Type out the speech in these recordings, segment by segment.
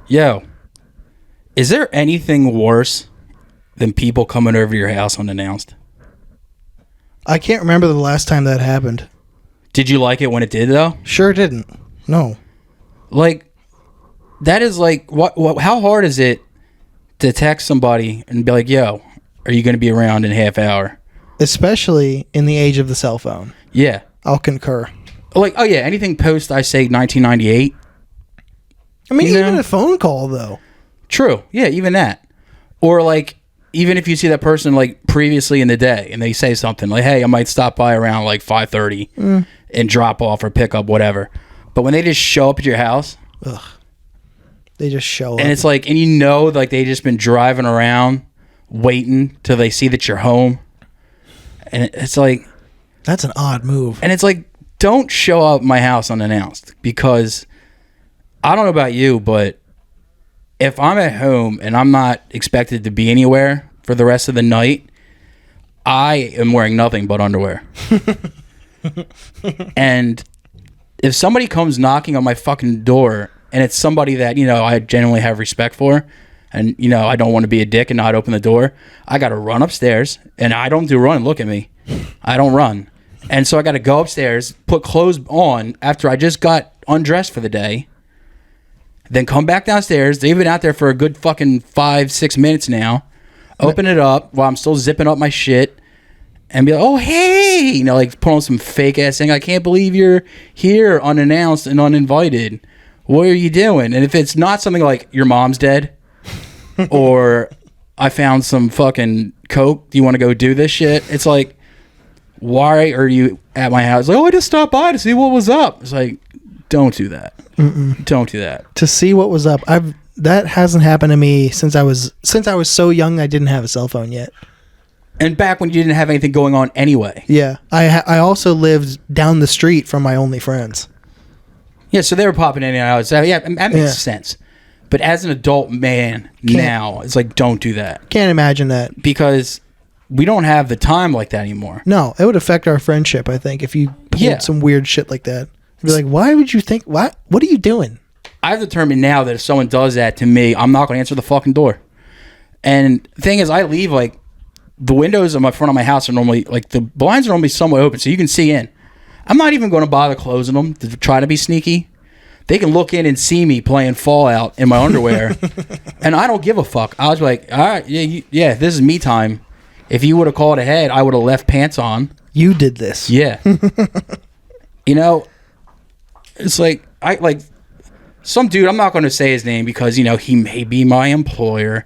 Yo, is there anything worse than people coming over to your house unannounced? I can't remember the last time that happened. Did you like it when it did, though? Sure didn't. No. Like, that is like, what? How hard is it to text somebody and be like, yo, are you going to be around in a half hour? Especially in the age of the cell phone. Yeah. I'll concur. Like, oh yeah, anything post, I say 1998. I mean, even a phone call, though. True. Yeah, even that. Or like, even if you see that person like previously in the day and they say something like, hey, I might stop by around like 5:30 and drop off or pick up whatever. But when they just show up at your house. Ugh. They just show up. And it's like, and like they just been driving around waiting till they see that you're home. And it's like. That's an odd move. And it's like, don't show up at my house unannounced, because I don't know about you, but if I'm at home and I'm not expected to be anywhere for the rest of the night, I am wearing nothing but underwear. And if somebody comes knocking on my fucking door and it's somebody that, I genuinely have respect for, and, I don't want to be a dick and not open the door, I got to run upstairs. And I don't do run. Look at me. I don't run. And so I got to go upstairs, put clothes on after I just got undressed for the day, then come back downstairs. They've been out there for a good fucking 5-6 minutes now. Open it up while I'm still zipping up my shit and be like, oh, hey, like put on some fake ass thing. I can't believe you're here unannounced and uninvited. What are you doing? And if it's not something like your mom's dead or I found some fucking coke, do you want to go do this shit? It's like, why are you at my house? Like, oh, I just stopped by to see what was up. It's like, don't do that. Don't do that. To see what was up. That hasn't happened to me since I was so young. I didn't have a cell phone yet. And back when you didn't have anything going on anyway. Yeah. I also lived down the street from my only friends. Yeah, so they were popping in and out. So yeah, that makes sense. But as an adult man now, it's like, don't do that. Can't imagine that. Because we don't have the time like that anymore. No, it would affect our friendship, I think, if you pulled some weird shit like that. You'd be like, why would you think, what are you doing? I've determined now that if someone does that to me, I'm not going to answer the fucking door. And the thing is, I leave, like, the windows in my front of my house are normally, like, the blinds are normally somewhat open, so you can see in. I'm not even going to bother closing them to try to be sneaky. They can look in and see me playing Fallout in my underwear, and I don't give a fuck. I was like, all right, yeah, this is me time. If you would have called ahead, I would have left pants on. You did this. Yeah. It's like, some dude, I'm not going to say his name because, he may be my employer,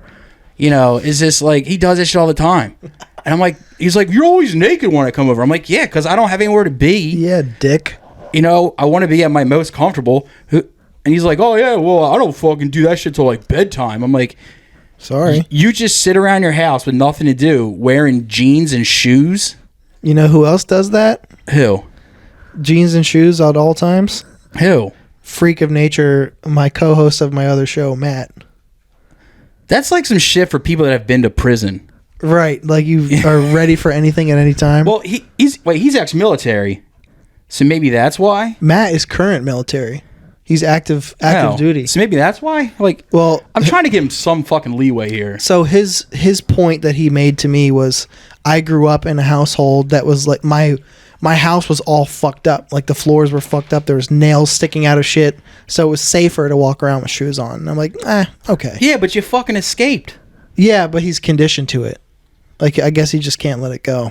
is this like, he does this shit all the time. And I'm like, he's like, you're always naked when I come over. I'm like, yeah, because I don't have anywhere to be. Yeah, dick. I want to be at my most comfortable. And he's like, oh, yeah, well, I don't fucking do that shit till like bedtime. I'm like, sorry. You just sit around your house with nothing to do, wearing jeans and shoes. You know who else does that? Who? Jeans and shoes at all times? Who? Freak of nature, my co-host of my other show, Matt. That's like some shit for people that have been to prison. Right, like you are ready for anything at any time. Well, he's ex-military, so maybe that's why. Matt is current military. He's active duty. So maybe that's why. Like, well, I'm trying to give him some fucking leeway here. So his point that he made to me was, I grew up in a household that was like my house was all fucked up. Like the floors were fucked up. There was nails sticking out of shit. So it was safer to walk around with shoes on. And I'm like, okay. Yeah, but you fucking escaped. Yeah, but he's conditioned to it. Like, I guess he just can't let it go.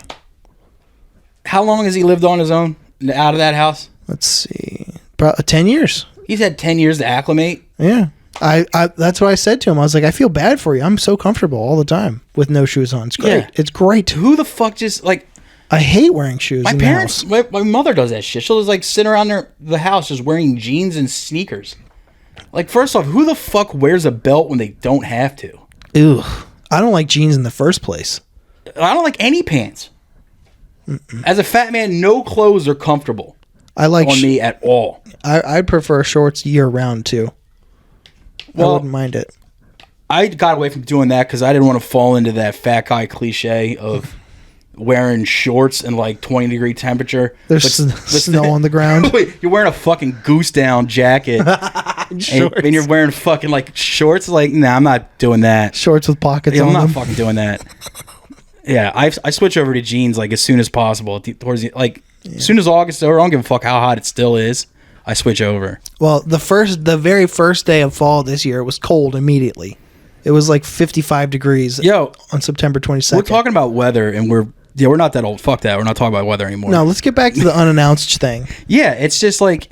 How long has he lived on his own out of that house? Let's see. About 10 years. He's had 10 years to acclimate. Yeah. I that's what I said to him. I was like, I feel bad for you. I'm so comfortable all the time with no shoes on. It's great. Yeah. It's great. Who the fuck just, like... I hate wearing shoes. My parents, my mother does that shit. She'll just like sit around the house just wearing jeans and sneakers. Like, first off, who the fuck wears a belt when they don't have to? Ew. I don't like jeans in the first place. I don't like any pants. As a fat man, no clothes are comfortable. I like on me at all. I prefer shorts year round too. Well, I wouldn't mind it. I got away from doing that because I didn't want to fall into that fat guy cliche of wearing shorts in like 20-degree temperature. There's snow on the ground. Wait, you're wearing a fucking goose down jacket and you're wearing fucking like shorts. Like, nah, I'm not doing that. Shorts with pockets on I'm not them. fucking doing that. Yeah, I switch over to jeans like as soon as possible. Towards the, like as soon as August is over, I don't give a fuck how hot it still is. I switch over. Well, the very first day of fall this year, it was cold immediately. It was like 55 degrees. On September 22nd. We're talking about weather, and we're not that old. Fuck that. We're not talking about weather anymore. No, let's get back to the unannounced thing. Yeah, it's just like,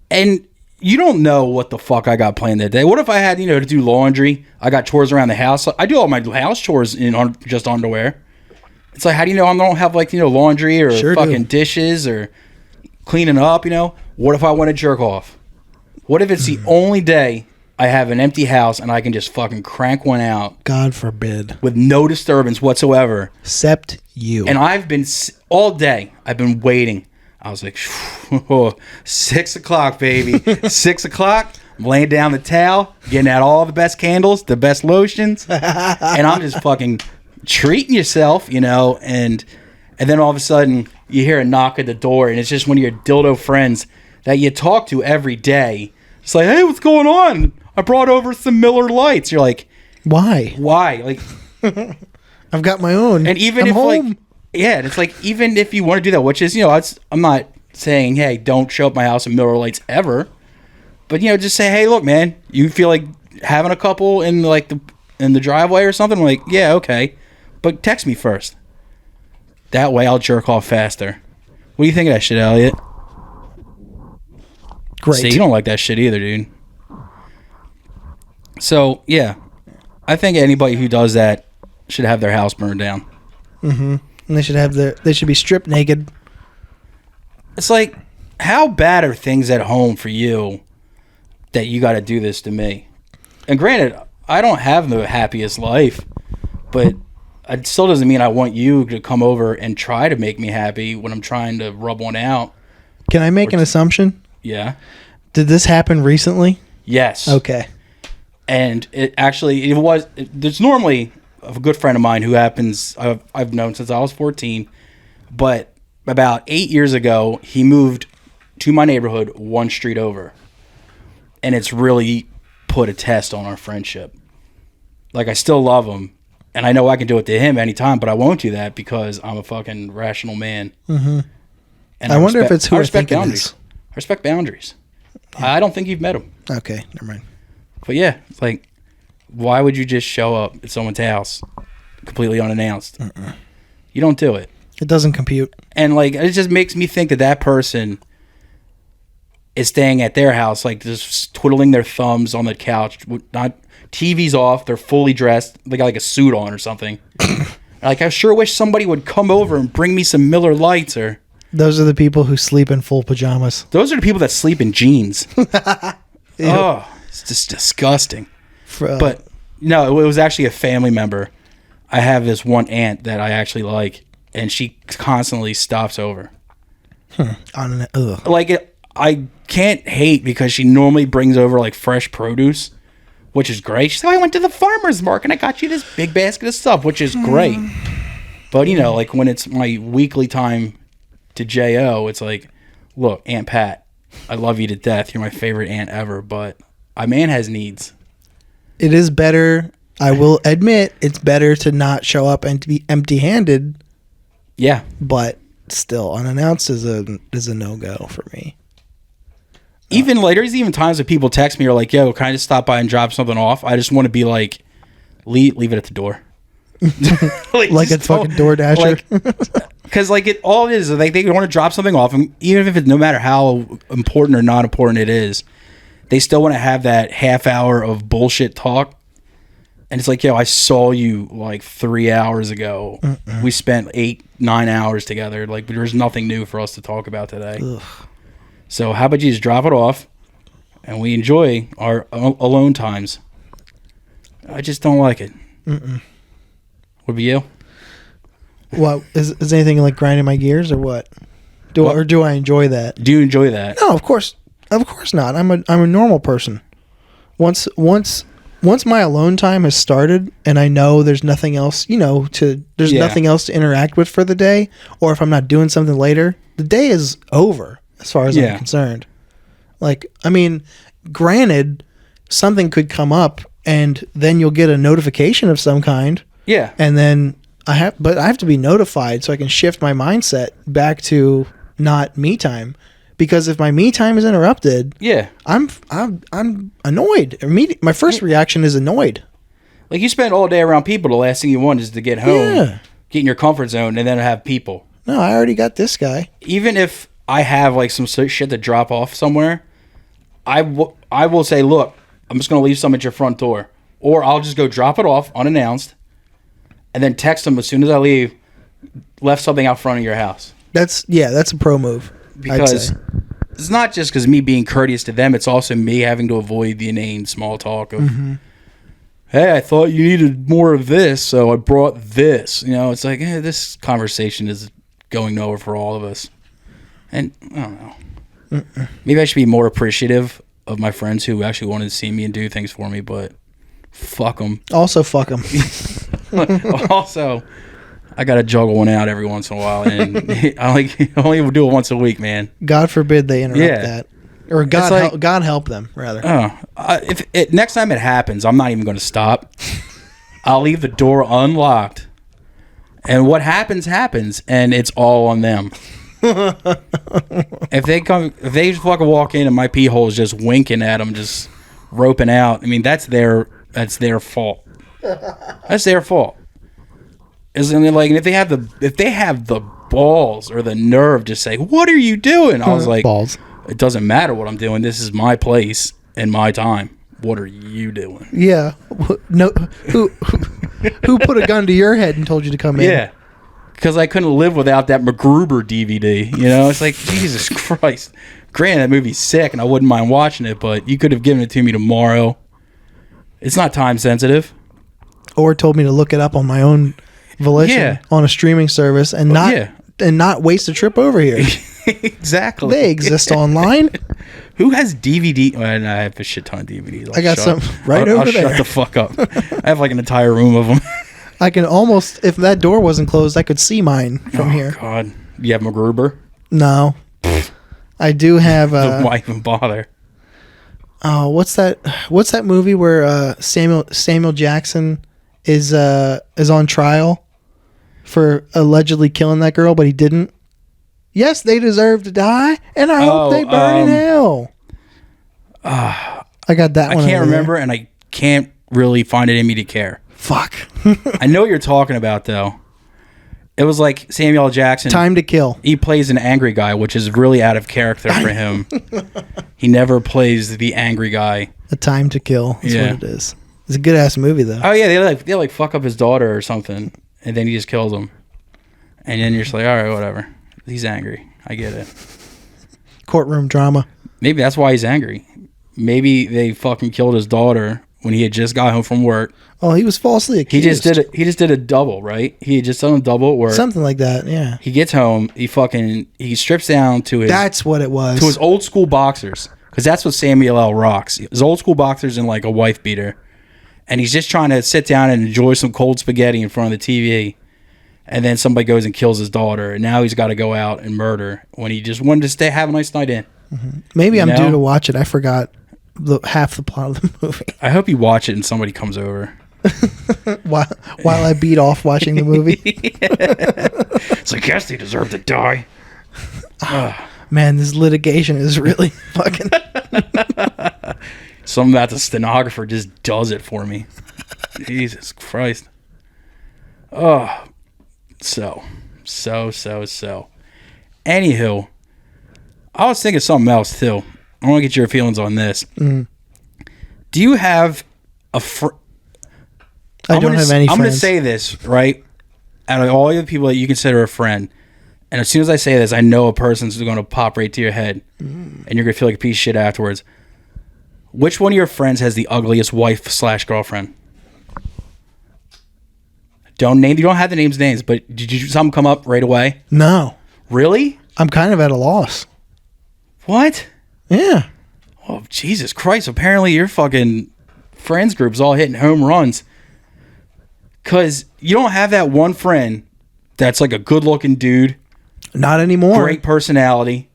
and you don't know what the fuck I got planned that day. What if I had, to do laundry? I got chores around the house. I do all my house chores in just underwear. It's like, how do you know I don't have like, laundry or fucking dishes or cleaning up, What if I want to jerk off? What if it's the only day I have an empty house and I can just fucking crank one out? God forbid. With no disturbance whatsoever. Except you. And I've been, all day, I've been waiting. I was like, 6 o'clock, baby. 6 o'clock. I'm laying down the towel, getting out all the best candles, the best lotions. And I'm just fucking treating yourself, and then all of a sudden you hear a knock at the door, and it's just one of your dildo friends that you talk to every day. It's like, hey, what's going on? I brought over some Miller Lights. You're like, why? Like, I've got my own. And even I'm if home. like, yeah, and it's like, even if you want to do that, which is, I'm not saying, hey, don't show up my house in Miller Lights ever, but just say, hey, look, man, you feel like having a couple in like in the driveway or something? I'm like, yeah, okay, but text me first. That way I'll jerk off faster. What do you think of that shit, Elliot? Great. See, you don't like that shit either, dude. So, yeah. I think anybody who does that should have their house burned down. Mm-hmm. And they should be stripped naked. It's like, how bad are things at home for you that you got to do this to me? And granted, I don't have the happiest life, but it still doesn't mean I want you to come over and try to make me happy when I'm trying to rub one out. Can I make an assumption? Yeah. Did this happen recently? Yes. Okay. And there's normally a good friend of mine who I've known since I was 14, but about 8 years ago, he moved to my neighborhood one street over. And it's really put a test on our friendship. Like, I still love him. And I know I can do it to him anytime, but I won't do that because I'm a fucking rational man. Mm-hmm. And I wonder if it's who I think boundaries. it is. I respect boundaries. Yeah. I don't think you've met him. Okay, never mind. But yeah, it's like, why would you just show up at someone's house completely unannounced? You don't do it. It doesn't compute. And like, it just makes me think that person is staying at their house, like just twiddling their thumbs on the couch, not TV's off, they're fully dressed, they got like a suit on or something. Like, I sure wish somebody would come over and bring me some Miller Lights. Or those are the people who sleep in full pajamas. Those are the people that sleep in jeans. Oh, it's just disgusting. But no, it was actually a family member. I have this one aunt that I actually like, and she constantly stops over. Like, I can't hate because she normally brings over like fresh produce, which is great. She's like, I went to the farmer's market and I got you this big basket of stuff, which is great. But, like when it's my weekly time to J.O., it's like, look, Aunt Pat, I love you to death. You're my favorite aunt ever, but a man has needs. It is better. I will admit it's better to not show up and to be empty-handed. Yeah. But still, unannounced is a no-go for me. Even later, there's even times that people text me or like, yo, can I just stop by and drop something off? I just want to be like, leave it at the door. like a fucking DoorDasher. Because all it is like they want to drop something off, and even if it's no matter how important or not important it is, they still want to have that half hour of bullshit talk. And it's like, yo, I saw you like 3 hours ago. We spent 8-9 hours together. Like, there's nothing new for us to talk about today. Ugh. So how about you just drop it off and we enjoy our alone times? I just don't like it. What about you? What is anything like grinding my gears or what? Do I enjoy that? Do you enjoy that? No, of course not. I'm a normal person. Once my alone time has started and I know there's nothing else, nothing else to interact with for the day, or if I'm not doing something later, the day is over as far as I'm concerned. Like, I mean, granted, something could come up, and then you'll get a notification of some kind. Yeah. And then I have to be notified so I can shift my mindset back to not me time. Because if my me time is interrupted, yeah, I'm annoyed. My first reaction is annoyed. Like, you spend all day around people. The last thing you want is to get home, get in your comfort zone, and then have people. No, I already got this guy. Even if I have like some shit to drop off somewhere, I will say, look, I'm just going to leave some at your front door. Or I'll just go drop it off unannounced and then text them as soon as I leave, left something out front of your house. That's a pro move. Because it's not just because me being courteous to them, it's also me having to avoid the inane small talk of, hey, I thought you needed more of this, so I brought this. You know, it's like, this conversation is going nowhere for all of us. And I don't know. Maybe I should be more appreciative of my friends who actually wanted to see me and do things for me, but fuck them. Also, fuck them. Also, I got to juggle one out every once in a while, and I only do it once a week, man. God forbid they interrupt that. Or God help them, rather. If next time it happens, I'm not even going to stop. I'll leave the door unlocked, and what happens, and it's all on them. If they just fucking walk in and my pee hole is just winking at them, just roping out, I mean, that's their fault. That's their fault. Isn't it? Like, and if they have the balls or the nerve to say, "What are you doing?" I was like, balls. It doesn't matter what I'm doing. This is my place and my time. What are you doing? Yeah. No. Who put a gun to your head and told you to come in? Yeah. Because I couldn't live without that MacGruber DVD. You know, it's like, Jesus Christ. Granted, that movie's sick, and I wouldn't mind watching it, but you could have given it to me tomorrow. It's not time sensitive. Or told me to look it up on my own volition on a streaming service and not waste a trip over here. Exactly. They exist online. Who has DVD? Well, I have a shit ton of DVDs. I got some over I'll there. Shut the fuck up. I have like an entire room of them. I can almost, if that door wasn't closed, I could see mine from here. Oh, God. You have MacGruber? No. I do have... why even bother? Oh, what's that movie where Samuel Jackson is on trial for allegedly killing that girl, but he didn't? Yes, they deserve to die, and I hope they burn in hell. I got that one. I can't remember, and I can't really find it in me to care. Fuck. I know what you're talking about, though. It was like Samuel L. Jackson. Time to Kill. He plays an angry guy, which is really out of character for him. He never plays the angry guy. A Time to Kill is what it is. It's a good-ass movie, though. Oh, yeah, they fuck up his daughter or something, and then he just kills him. And then you're just like, all right, whatever. He's angry. I get it. Courtroom drama. Maybe that's why he's angry. Maybe they fucking killed his daughter when he had just got home from work. Oh, he was falsely accused. He just did a double, right? He had just done a double at work. Something like that, yeah. He gets home. He strips down to his... That's what it was. To his old school boxers. Because that's what Samuel L. rocks. His old school boxers and like a wife beater. And he's just trying to sit down and enjoy some cold spaghetti in front of the TV. And then somebody goes and kills his daughter. And now he's got to go out and murder when he just wanted to have a nice night in. Mm-hmm. Maybe I'm due to watch it. I forgot half the plot of the movie. I hope you watch it and somebody comes over. while I beat off watching the movie. It's like, yes, they deserve to die. Man, this litigation is really fucking... Something about the stenographer just does it for me. Jesus Christ. Oh, so. Anywho, I was thinking something else too. I want to get your feelings on this. Mm. Do you have a I don't have any friends. I'm going to say this, right? Out of all the people that you consider a friend, and as soon as I say this, I know a person's going to pop right to your head, and you're going to feel like a piece of shit afterwards. Which one of your friends has the ugliest wife/girlfriend? You don't have the names, but did something come up right away? No. Really? I'm kind of at a loss. What? Yeah. Oh, Jesus Christ. Apparently your fucking friends group's all hitting home runs. Because you don't have that one friend that's like a good-looking dude. Not anymore. Great personality.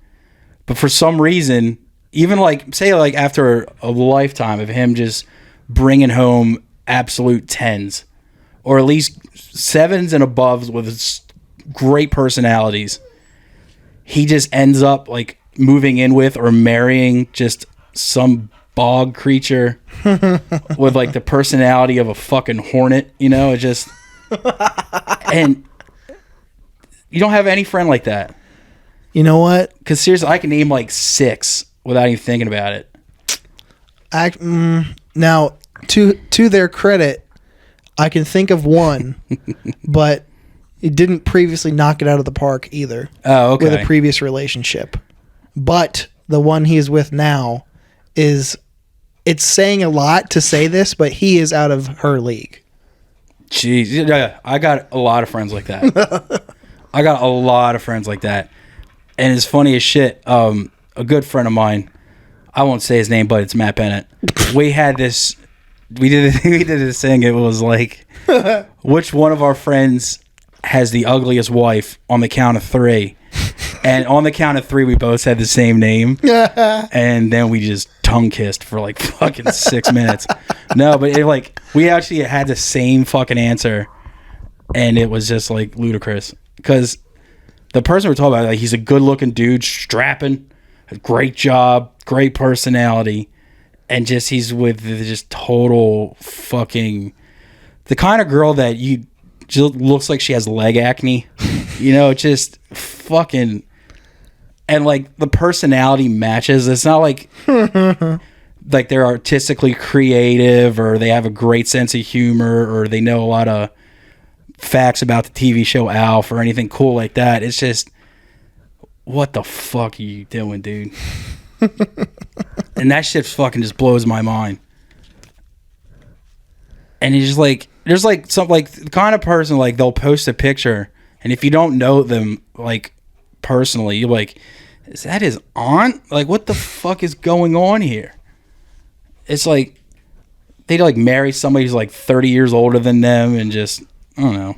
But for some reason, even like say like after a lifetime of him just bringing home absolute 10s or at least 7s and above with great personalities, he just ends up like moving in with or marrying just some bog creature with like the personality of a fucking hornet, you know, it just and you don't have any friend like that. You know what? Because seriously, I can name like 6 without even thinking about it. Now, to their credit, I can think of one, but it didn't previously knock it out of the park either. Oh, okay. With a previous relationship. But the one he is with now it's saying a lot to say this, but he is out of her league. Jeez. Yeah, I got a lot of friends like that. And it's funny as shit. A good friend of mine, I won't say his name, but it's Matt Bennett. We did this thing. It was like, which one of our friends has the ugliest wife on the count of 3? And on the count of 3, we both said the same name. And then we just tongue kissed for like fucking 6 minutes. No, but we actually had the same fucking answer. And it was just like ludicrous. Because the person we're talking about, like, he's a good looking dude, strapping, a great job, great personality. And just he's with just total fucking, the kind of girl that you just looks like she has leg acne. You know, just fucking, and like the personality matches. It's not like like they're artistically creative or they have a great sense of humor or they know a lot of facts about the TV show Alf or anything cool like that. It's just, what the fuck are you doing, dude? And that shit fucking just blows my mind. And it's just like, there's like some, like the kind of person, like they'll post a picture and if you don't know them like personally, you're like, is that his aunt? Like, what the fuck is going on here? It's like they like marry somebody who's like 30 years older than them and just, I don't know.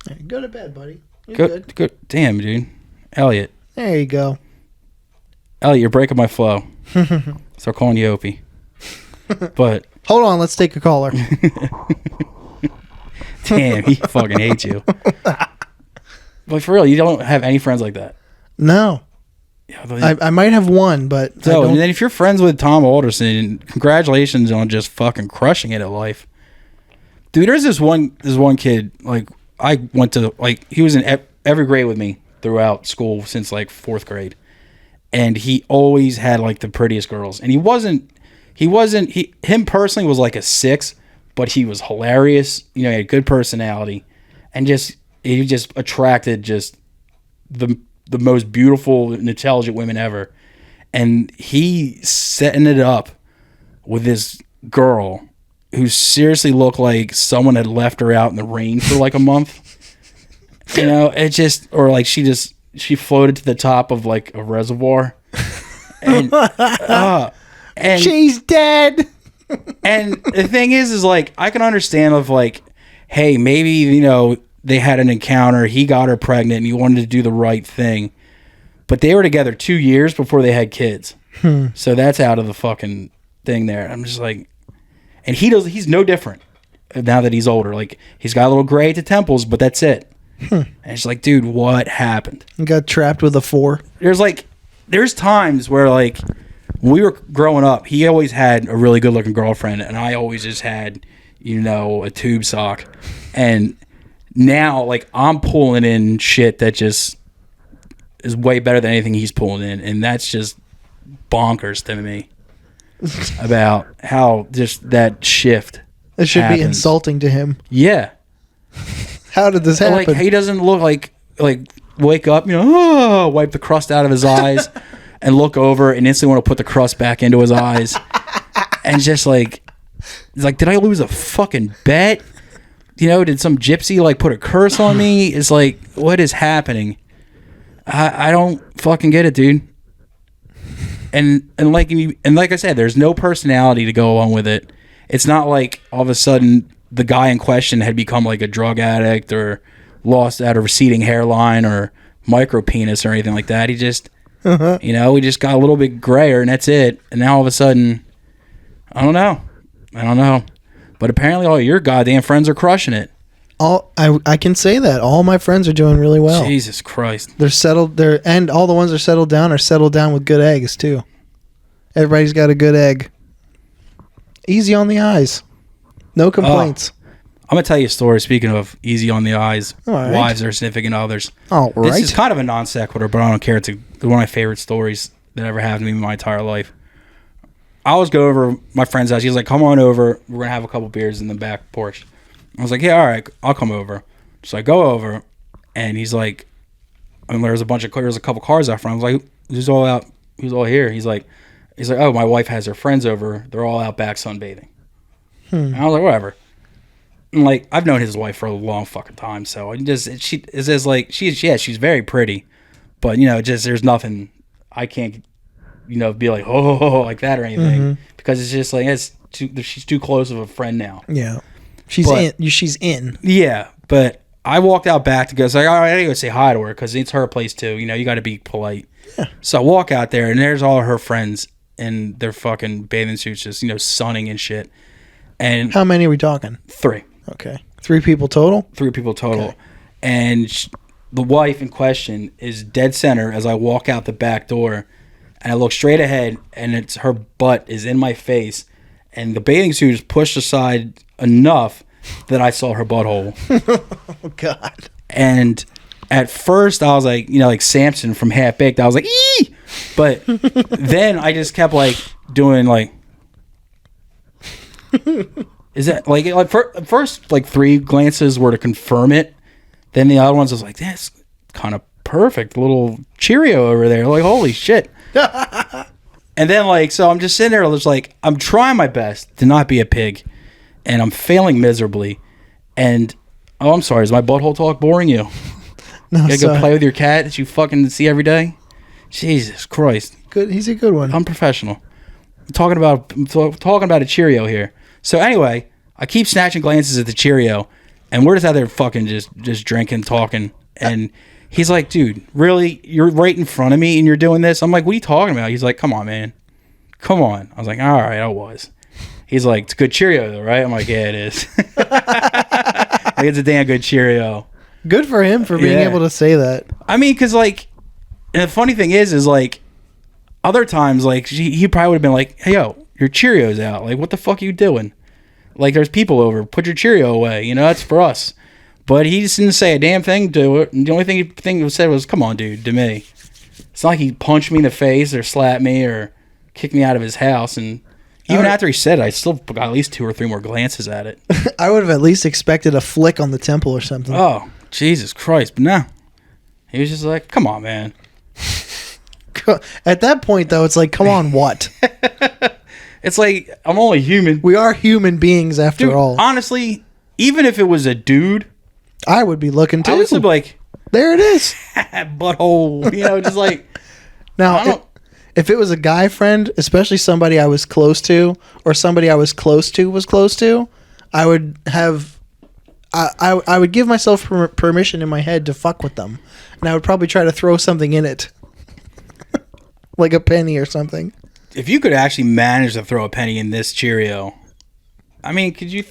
Hey, go to bed, buddy. You're good. Damn, dude. Elliot. There you go. Elliot, you're breaking my flow. Start calling you Opie. But hold on, let's take a caller. Damn, he fucking hates you. But for real, you don't have any friends like that? No. Yeah, I might have one, but so, and then if you're friends with Tom Alderson, congratulations on just fucking crushing it at life. Dude, there's this one kid, like, I went to, like, he was in every grade with me throughout school since, like, 4th grade. And he always had, like, the prettiest girls. And him personally was, like, a 6, but he was hilarious. You know, he had good personality. And he just attracted just the most beautiful and intelligent women ever. And he setting it up with this girl who seriously looked like someone had left her out in the rain for like a month. You know, it just, or like she floated to the top of like a reservoir. And she's dead. And the thing is like, I can understand of like, hey, maybe, you know, they had an encounter, he got her pregnant and he wanted to do the right thing. But they were together 2 years before they had kids. So that's out of the fucking thing there. I'm just like, and he's no different now that he's older. Like, he's got a little gray at the temples, but that's it. And it's like, dude, what happened? You got trapped with a 4. There's times where, like, when we were growing up, he always had a really good looking girlfriend, and I always just had, you know, a tube sock. And now, like, I'm pulling in shit that just is way better than anything he's pulling in, and that's just bonkers to me. About how just that shift it should happens. Be insulting to him. Yeah. How did this happen? Like, he doesn't look like wake up, you know, wipe the crust out of his eyes and look over and instantly want to put the crust back into his eyes. And just like, he's like, did I lose a fucking bet? You know, did some gypsy like put a curse on me? It's like, what is happening? I don't fucking get it, dude. And like I said, there's no personality to go along with it. It's not like all of a sudden the guy in question had become like a drug addict or lost out a receding hairline or micro penis or anything like that. You know, we just got a little bit grayer, and that's it. And now all of a sudden, I don't know. But apparently all your goddamn friends are crushing it. I can say that. All my friends are doing really well. Jesus Christ. They're settled. And all the ones that are settled down with good eggs, too. Everybody's got a good egg. Easy on the eyes. No complaints. I'm going to tell you a story, speaking of easy on the eyes, right. Wives or significant others. All right. This is kind of a non sequitur, but I don't care. It's one of my favorite stories that ever happened to me in my entire life. I always go over my friend's house. He's like, come on over. We're going to have a couple beers in the back porch. I was like, yeah, all right, I'll come over. So I go over, and he's like, there's a couple cars out front. I was like, who's all out? Who's all here? He's like, oh, my wife has her friends over. They're all out back sunbathing. And I was like, whatever. And like, I've known his wife for a long fucking time, so she's very pretty, but there's nothing I can't, be like, oh, like that or anything, because it's just like she's too close of a friend now. Yeah, she's in. Yeah, but I walked out back to go. So all right, I gotta go say hi to her because it's her place too. You got to be polite. Yeah. So I walk out there, and there's all her friends in their fucking bathing suits, just sunning and shit. And how many are we talking? 3. Okay. 3 people total? 3 people total. Okay. And the wife in question is dead center as I walk out the back door. And I look straight ahead, and her butt is in my face. And the bathing suit is pushed aside enough that I saw her butthole. Oh, God. And at first, I was like, like Samson from Half Baked. I was like, ee! But then I just kept, doing, is that first 3 glances were to confirm it, then the other ones was like, that's kind of perfect, little Cheerio over there, like holy shit. And then so I'm just sitting there, just I'm trying my best to not be a pig, and I'm failing miserably. And I'm sorry, is my butthole talk boring you? No, you gotta go play with your cat that you fucking see every day. Jesus Christ, good. He's a good one. I'm professional. I'm talking about a Cheerio here. So anyway, I keep snatching glances at the Cheerio, and we're just out there fucking just drinking, talking, and he's like, dude, really? You're right in front of me and you're doing this? I'm like, what are you talking about? He's like, come on, man. Come on. I was like, all right, I was. He's like, it's a good Cheerio though, right? I'm like, yeah, it is. It's a damn good Cheerio. Good for him for being able to say that. I mean, because and the funny thing is other times, he probably would have been like, hey, yo, your Cheerio's out. Like, what the fuck are you doing? There's people over. Put your Cheerio away. That's for us. But he just didn't say a damn thing to it. And the only thing he said was, come on, dude, to me. It's not like he punched me in the face or slapped me or kicked me out of his house. And even after he said it, I still got at least 2 or 3 more glances at it. I would have at least expected a flick on the temple or something. Oh, Jesus Christ. But no. He was just like, come on, man. At that point, though, it's like, come on, what? It's like, I'm only human. We are human beings after all. Honestly, even if it was a dude, I would be looking too. I would be like, there it is. Butthole. Just like. Now, if it was a guy friend, especially somebody I was close to, or somebody I was close to, I would have. I would give myself permission in my head to fuck with them, and I would probably try to throw something in it. Like a penny or something. If you could actually manage to throw a penny in this Cheerio, I mean, could you?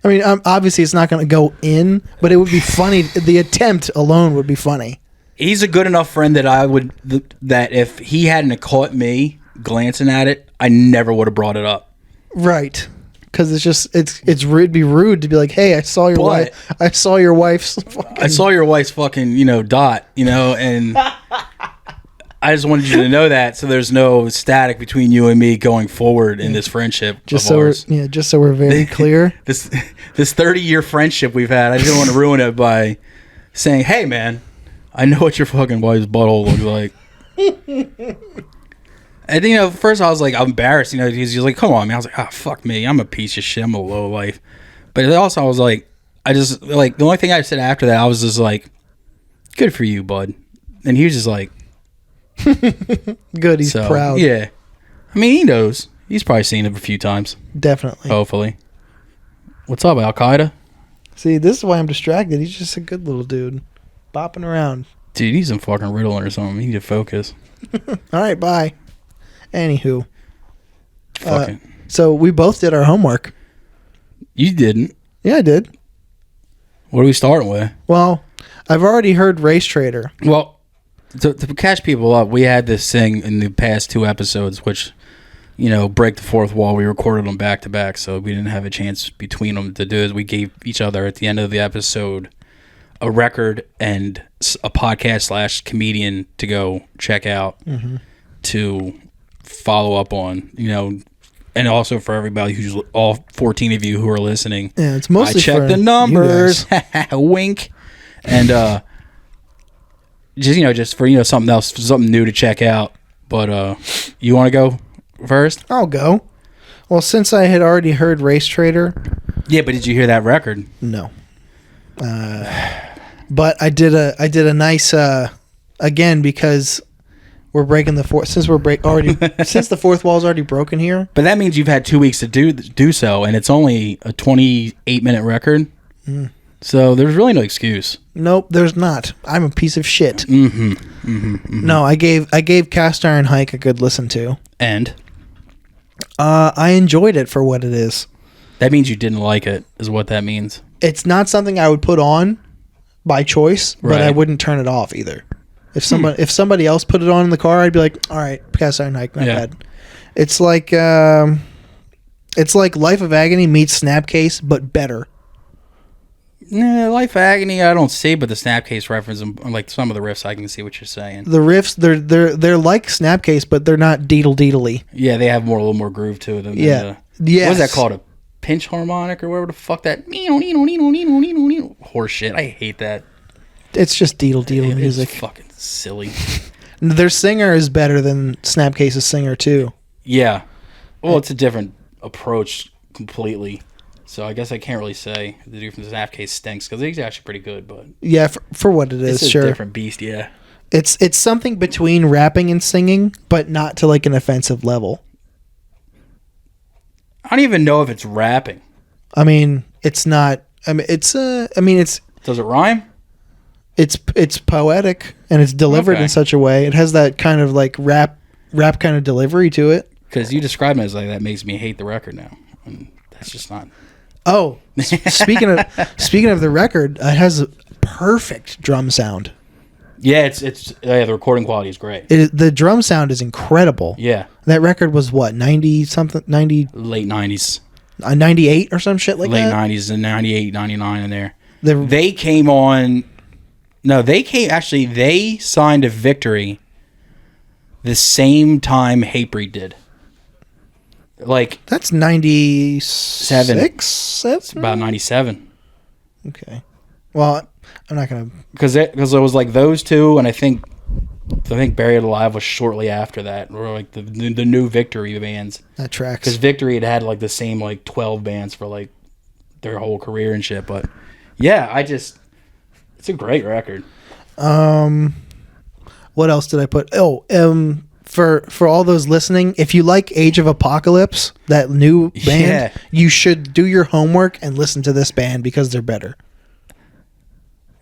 I mean, obviously it's not going to go in, but it would be funny. The attempt alone would be funny. He's a good enough friend that if he hadn't caught me glancing at it, I never would have brought it up. Right. Because it'd be rude to be like, hey, I saw your wife. I saw your wife's fucking, dot, and I just wanted you to know that, so there's no static between you and me going forward in this friendship of ours. Just so we're very clear. This 30-year friendship we've had, I didn't want to ruin it by saying, hey, man, I know what your fucking wife's butthole looks like. And, first I was like, I'm embarrassed, he's like, come on, man. I was like, oh, fuck me. I'm a piece of shit. I'm a low life. But also I was like, the only thing I said after that, I was just like, good for you, bud. And he was just like, good, he's proud. Yeah. I mean, he knows. He's probably seen it a few times. Definitely. Hopefully. What's up, Al-Qaeda? See, this is why I'm distracted. He's just a good little dude. Bopping around. Dude, he's in fucking Ritalin or something. He need to focus. All right, bye. Anywho. Fucking. So we both did our homework. You didn't. Yeah, I did. What are we starting with? Well, I've already heard Race Trader. Well, to catch people up, we had this thing in the past 2 episodes, which, break the fourth wall. We recorded them back to back, so we didn't have a chance between them to do it. We gave each other at the end of the episode a record and a podcast / comedian to go check out to follow up on, and also for everybody who's all 14 of you who are listening. Yeah, it's mostly I checked for the numbers. Wink. And just for something else, something new to check out. But you want to go first? I'll go. Well, since I had already heard Race Trader. Yeah, but did you hear that record? No. But I did a nice again, because we're breaking the fourth, since since the fourth wall's already broken here. But that means you've had 2 weeks to do so, and it's only a 28-minute record. So there's really no excuse. Nope, there's not. I'm a piece of shit. No, I gave Cast Iron Hike a good listen to. And I enjoyed it for what it is. That means you didn't like it, is what that means. It's not something I would put on by choice, but I wouldn't turn it off either. If somebody else put it on in the car, I'd be like, all right, Cast Iron Hike, not bad. It's like Life of Agony meets Snapcase, but better. Nah, Life of Agony I don't see, but the Snapcase reference, like some of the riffs, I can see what you're saying. The riffs, they're like Snapcase, but they're not deedle-deedly. Yeah, they have a little more groove to them. Yeah. What is that called? A pinch harmonic or whatever the fuck that horse shit. I hate that. It's just deedle music. It's fucking silly. Their singer is better than Snapcase's singer too. Yeah. Well, it's a different approach completely. So I guess I can't really say the dude from Snapcase stinks because he's actually pretty good, but yeah, for what it is, it's sure. a different beast. Yeah. It's something between rapping and singing, but not to like an offensive level. I don't even know if it's rapping. I mean, it's not. I mean, it's. Does it rhyme? It's poetic and it's delivered in such a way. It has that kind of like rap kind of delivery to it. Because you describe it as like that makes me hate the record now, and that's just not. Oh, speaking of the record, it has a perfect drum sound. Yeah, the recording quality is great. The drum sound is incredible. Yeah, that record was what, 90 something, 90 late 90s, 98 or some shit like late that. Late 90s and 98, 99 in there. They came on. No, they signed to Victory the same time Hatebreed did. Like that's 97. It's about 97. Okay. Well, I'm not gonna because it was like those two, and I think Buried Alive was shortly after that, or like the new Victory bands. That tracks. Because Victory had like the same like 12 bands for like their whole career and shit. But yeah, it's a great record. What else did I put? For all those listening, if you like Age of Apocalypse, that new band, you should do your homework and listen to this band because they're better.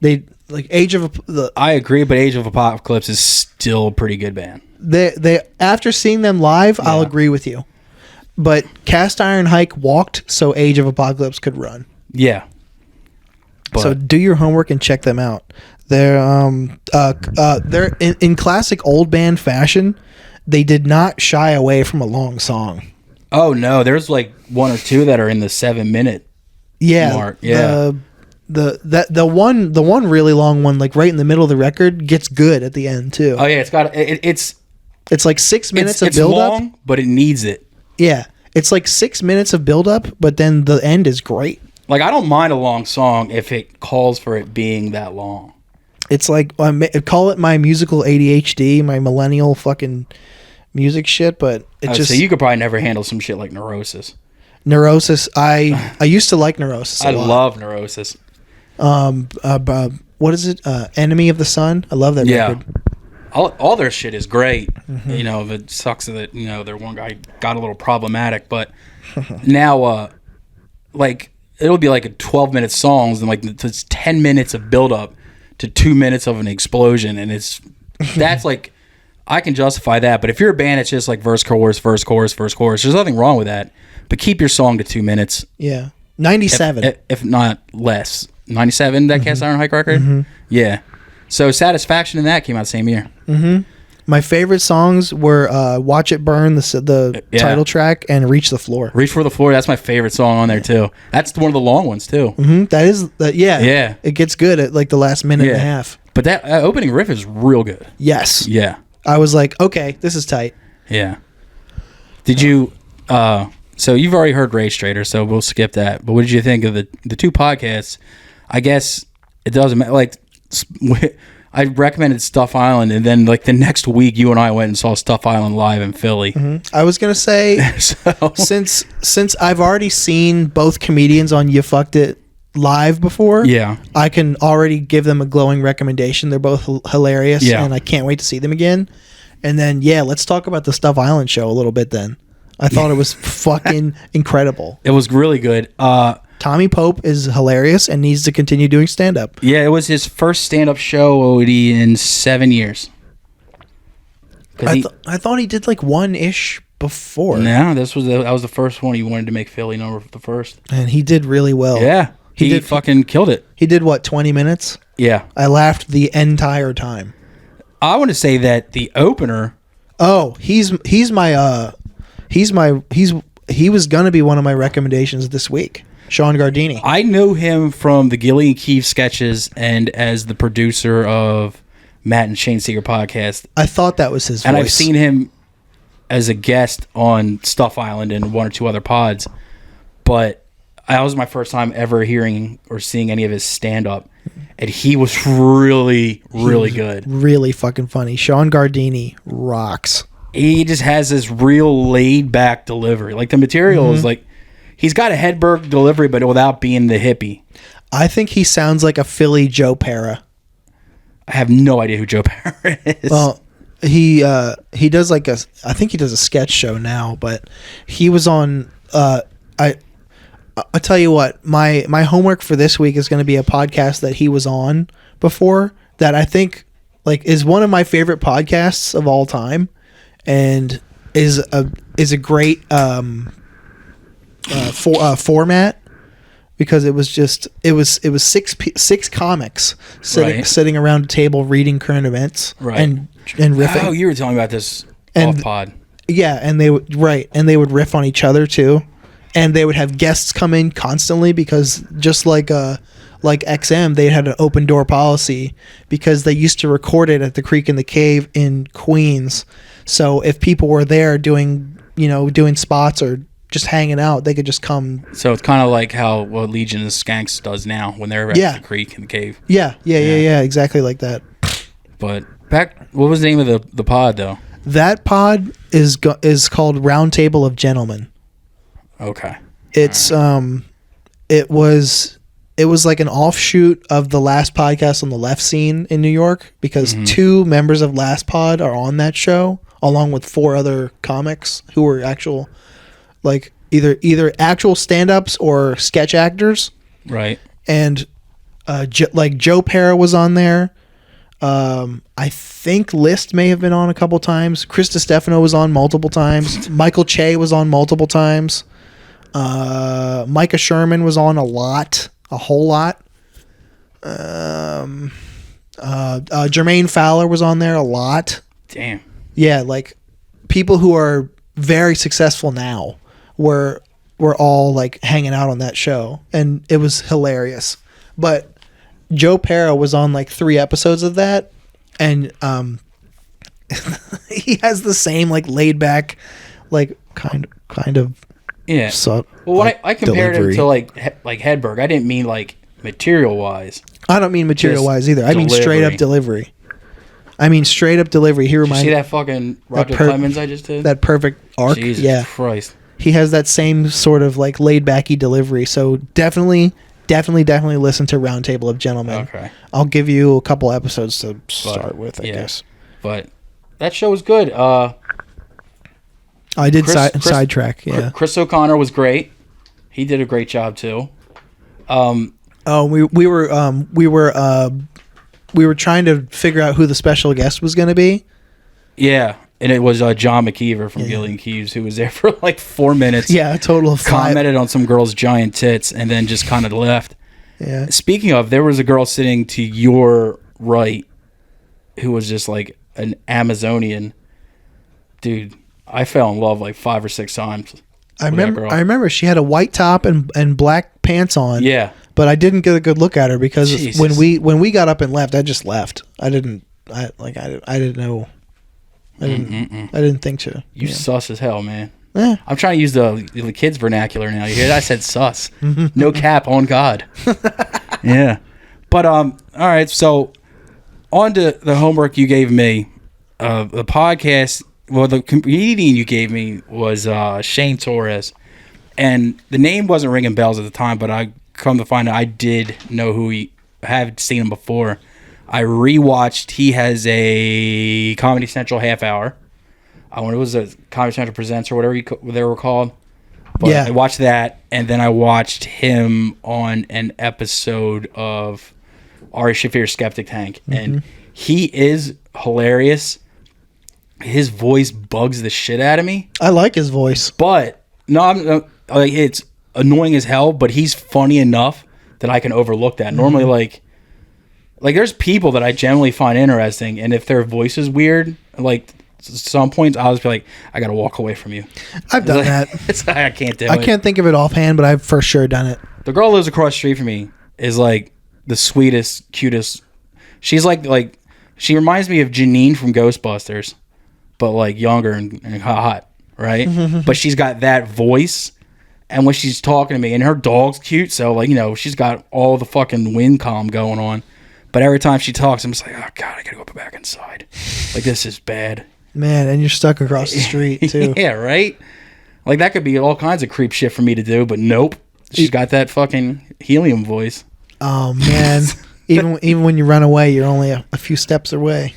They like I agree, but Age of Apocalypse is still a pretty good band. They after seeing them live, I'll agree with you. But Cast Iron Hike walked so Age of Apocalypse could run. Yeah. So do your homework and check them out. They're in classic old band fashion. They did not shy away from a long song. Oh no, there's like one or two that are in the 7-minute mark. Yeah. The one really long one, like right in the middle of the record, gets good at the end too. Oh yeah, it's like 6 minutes of build up. It's long, but it needs it. Yeah. It's like 6 minutes of build up, but then the end is great. Like I don't mind a long song if it calls for it being that long. It's like call it my musical ADHD, my millennial fucking music shit, but so you could probably never handle some shit like Neurosis. I used to like Neurosis. I love Neurosis. What is it? Enemy of the Sun. I love that record. All their shit is great. Mm-hmm. It sucks that their one guy got a little problematic, but now like it'll be like a 12-minute songs and like it's 10 minutes of build up to 2 minutes of an explosion, and that's like I can justify that. But if you're a band that's just like verse, chorus, verse, chorus, verse, chorus, there's nothing wrong with that. But keep your song to 2 minutes. Yeah. 97. If not less. 97, that Cast Iron Hike record? Mm-hmm. Yeah. So Satisfaction in that came out the same year. Mm-hmm. My favorite songs were Watch It Burn, the title track, and Reach the Floor. Reach for the Floor, that's my favorite song on there, too. That's one of the long ones, too. Mm-hmm. That is, yeah. Yeah. It gets good at like the last minute and a half. But that opening riff is real good. Yes. Yeah. I was like, okay, this is tight. Yeah. Did you... So you've already heard Rage Trader, so we'll skip that. But what did you think of the two podcasts? I guess it doesn't matter. Like, I recommended Stuff Island, and then like the next week, you and I went and saw Stuff Island live in Philly. Mm-hmm. I was gonna say, so. since I've already seen both comedians on You Fucked It live before, yeah, I can already give them a glowing recommendation. They're both hilarious, and I can't wait to see them again. And then let's talk about the Stuff Island show a little bit then. I thought it was fucking incredible. It was really good. Tommy Pope is hilarious and needs to continue doing stand-up. Yeah, it was his first stand-up show in 7 years. I thought he did like one-ish before. No, that was the first one. He wanted to make Philly number the first. And he did really well. Yeah, he fucking killed it. He did what, 20 minutes? Yeah. I laughed the entire time. I want to say that the opener... Oh, he was gonna be one of my recommendations this week. Sean Gardini. I know him from the Gilly and Keefe sketches and as the producer of Matt and Shane Seeger podcast. I thought that was his voice. And I've seen him as a guest on Stuff Island and one or two other pods. But that was my first time ever hearing or seeing any of his stand-up. And he was really, really good. Really fucking funny. Sean Gardini rocks. He just has this real laid-back delivery. Like, the material is like... He's got a Hedberg delivery, but without being the hippie. I think he sounds like a Philly Joe Pera. I have no idea who Joe Pera is. Well, he does like I think he does a sketch show now, but he was on. I'll tell you what, my homework for this week is going to be a podcast that he was on before that I think like is one of my favorite podcasts of all time, and is a great format because it was six comics sitting around a table reading current events and riffing. Oh, you were telling me about this off pod. Yeah, and they would riff on each other too, and they would have guests come in constantly because just like XM, they had an open door policy because they used to record it at the Creek in the Cave in Queens. So if people were there doing spots or just hanging out, they could just come. So it's kind of like how Legion of Skanks does now when they're at the Creek in the Cave. Yeah, exactly like that. But what was the name of the pod though? That pod is called Roundtable of Gentlemen. Okay. It's it was like an offshoot of the Last Podcast on the Left scene in New York because two members of Last Pod are on that show along with four other comics who were actual like either actual stand-ups or sketch actors. Right. And Joe Pera was on there. I think List may have been on a couple times. Chris DiStefano was on multiple times. Michael Che was on multiple times. Micah Sherman was on a whole lot. Jermaine Fowler was on there a lot. Damn. Yeah, like people who are very successful now were all like hanging out on that show, and it was hilarious. But Joe Pera was on like 3 episodes of that, and he has the same like laid back, like kind of yeah. Well, when I compared him to like Hedberg, I didn't mean like material wise. I don't mean material wise either. I mean straight up delivery. He reminds see that fucking Roger Clemens I just did? That perfect arc. Jesus Christ. He has that same sort of like laid backy delivery. So definitely listen to Roundtable of Gentlemen. Okay. I'll give you a couple episodes to start with, I guess. But that show was good. I did sidetrack. Yeah. Chris O'Connor was great. He did a great job too. We were trying to figure out who the special guest was going to be, Yeah, and it was John McKeever from Gillian Keys who was there for like 4 minutes. Yeah, a total of 5. Commented on some girl's giant tits and then just kind of left. Yeah. Speaking of, there was a girl sitting to your right who was just like an Amazonian. Dude, I fell in love like 5 or 6 times. I remember she had a white top and black pants on. Yeah. But I didn't get a good look at her because Jesus. when we got up and left, I just left. I didn't know. I didn't think to. You sus as hell, man. Yeah. I'm trying to use the kids vernacular now. You hear that? I said sus. No cap on God. Yeah. But all right, so on to the homework you gave me. The podcast, well, the comedian you gave me was Shane Torres. And the name wasn't ringing bells at the time, but I come to find out I did know who he had seen him before. I rewatched. He has a Comedy Central half hour. I wonder it was a Comedy Central Presents or whatever they were called. But yeah. I watched that, and then I watched him on an episode of Ari Shaffir's Skeptic Tank, and he is hilarious. His voice bugs the shit out of me. I like his voice, but no, it's annoying as hell. But he's funny enough that I can overlook that. Normally, like there's people that I generally find interesting, and if their voice is weird, like some points, I'll just be like, I gotta walk away from you. I've done that. It's like, I can't do it. I can't think of it offhand, but I've for sure done it. The girl who lives across the street from me is like the sweetest, cutest. She's like she reminds me of Janine from Ghostbusters, but like younger and hot, right? But she's got that voice, and when she's talking to me, and her dog's cute, so like, you know, she's got all the fucking wind calm going on. But every time she talks, I'm just like, oh God, I gotta go back inside. Like, this is bad. Man, and you're stuck across the street too. Yeah, right? Like, that could be all kinds of creep shit for me to do, but nope. She's got that fucking helium voice. Oh man. even when you run away, you're only a few steps away.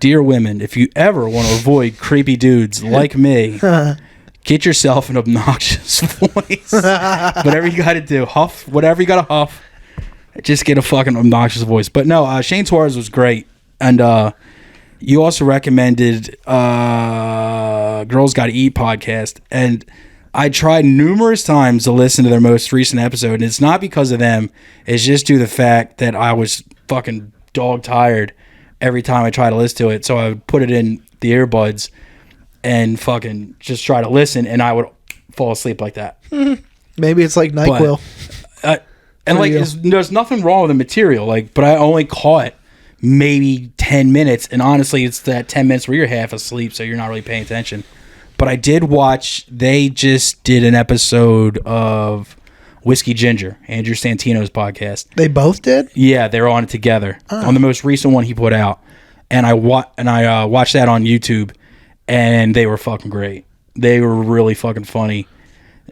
Dear women, if you ever want to avoid creepy dudes like me, get yourself an obnoxious voice. Whatever you gotta do. Huff. Whatever you gotta huff. Just get a fucking obnoxious voice. But no, Shane Torres was great. And you also recommended Girls Gotta Eat podcast. And I tried numerous times to listen to their most recent episode. And it's not because of them. It's just due to the fact that I was fucking dog tired every time I try to listen to it. So I would put it in the earbuds and fucking just try to listen. And I would fall asleep like that. Maybe it's like NyQuil. And like, there's nothing wrong with the material, like, but I only caught maybe 10 minutes, and honestly, it's that 10 minutes where you're half asleep, so you're not really paying attention. But I did watch. They just did an episode of Whiskey Ginger, Andrew Santino's podcast. They both did? Yeah, they were on it together on the most recent one he put out, and I watched that on YouTube, and they were fucking great. They were really fucking funny,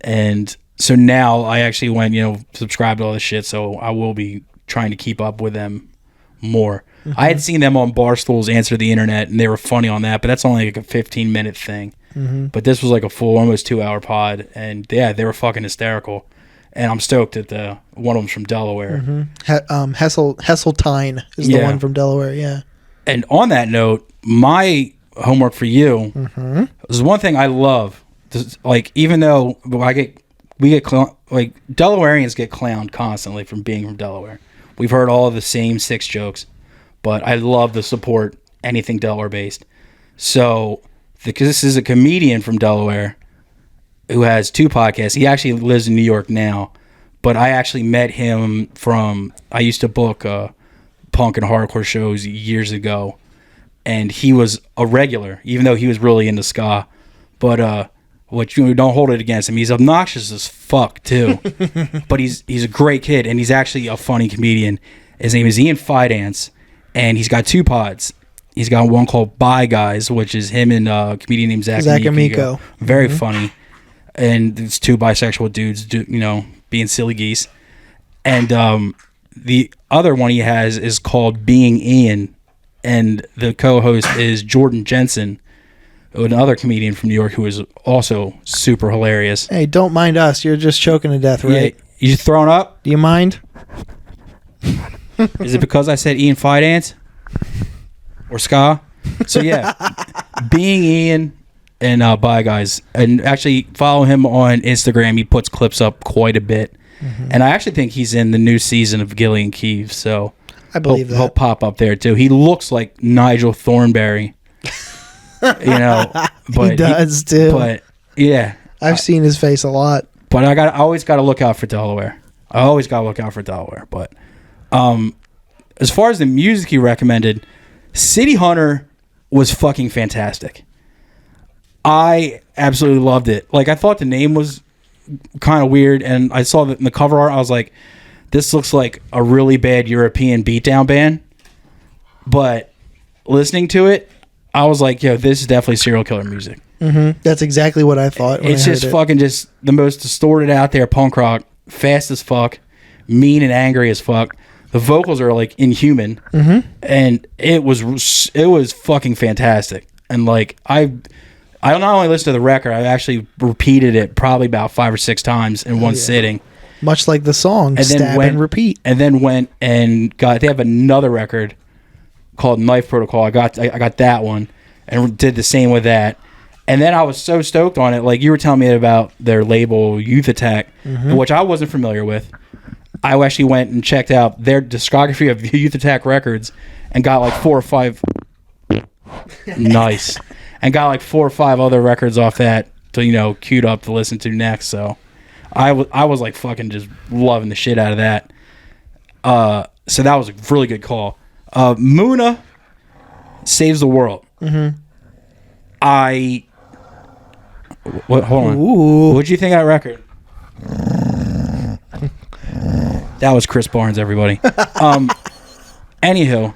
and so now I actually went, subscribe to all this shit, so I will be trying to keep up with them more. I had seen them on Barstool's Answer the Internet, and they were funny on that, but that's only like a 15-minute thing. But this was like a full, almost 2-hour pod, and yeah, they were fucking hysterical. And I'm stoked that one of them's from Delaware. Hesseltine is the one from Delaware, yeah. And on that note, my homework for you is one thing I love. Like, even though Delawareans get clowned constantly from being from Delaware. We've heard all of the same 6 jokes, but I love to support anything Delaware based. So, because this is a comedian from Delaware who has 2 podcasts. He actually lives in New York now, but I actually met him I used to book punk and hardcore shows years ago, and he was a regular, even though he was really into ska. But don't hold it against him. He's obnoxious as fuck too, but he's a great kid, and he's actually a funny comedian. His name is Ian Fidance, and he's got 2 pods. He's got one called Bye Guys, which is him and a comedian named Zach Amico. Very funny, and it's 2 bisexual dudes, being silly geese. And the other one he has is called Being Ian, and the co-host is Jordan Jensen, another comedian from New York who is also super hilarious. Hey, don't mind us. You're just choking to death, right? Yeah, you throwing up? Do you mind? Is it because I said Ian Fidance? Or ska? So yeah. Being Ian and bye guys, and actually follow him on Instagram. He puts clips up quite a bit, and I actually think he's in the new season of Gillian Keefe. So I believe that he'll pop up there too. He looks like Nigel Thornberry, but he does too. But yeah, I've seen his face a lot. But I always got to look out for Delaware. But as far as the music he recommended, City Hunter was fucking fantastic. I absolutely loved it. Like, I thought the name was kind of weird, and I saw that in the cover art, I was like, this looks like a really bad European beatdown band. But listening to it, I was like, yo, this is definitely serial killer music. Mm-hmm. That's exactly what I thought. It's just fucking just the most distorted out there punk rock, fast as fuck, mean and angry as fuck. The vocals are like inhuman, and it was fucking fantastic. And like I not only listened to the record, I actually repeated it probably about 5 or 6 times in one sitting. Much like the song, and Stab and Repeat. And then went and they have another record called Knife Protocol. I got that one and did the same with that. And then I was so stoked on it. Like, you were telling me about their label, Youth Attack, which I wasn't familiar with. I actually went and checked out their discography of Youth Attack records and got like 4 or 5... Nice. And got like 4 or 5 other records off that to, queued up to listen to next. So I was like fucking just loving the shit out of that. So that was a really good call. Muna Saves the World. Hold on. Ooh. What'd you think of that record? That was Chris Barnes, everybody. Anywho,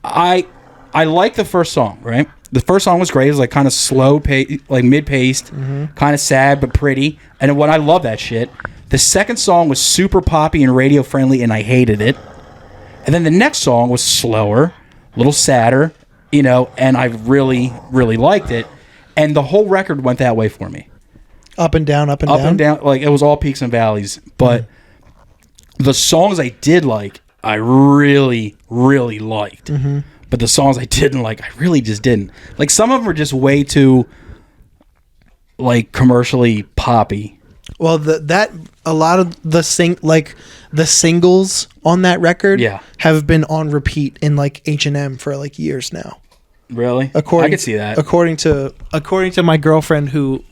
I like the first song, right? The first song was great. It was like kind of slow, like mid-paced, kind of sad but pretty. And what I love that shit. The second song was super poppy and radio friendly, and I hated it. And then the next song was slower, a little sadder, and I really, really liked it. And the whole record went that way for me. Up and down, up and down. Up and down. Like, it was all peaks and valleys. But the songs I did like, I really, really liked. But the songs I didn't like, I really just didn't. Like, some of them were just way too, like, commercially poppy. Well, a lot of the singles on that record have been on repeat in like H&M for like years now. Really? I could see that. According to my girlfriend, who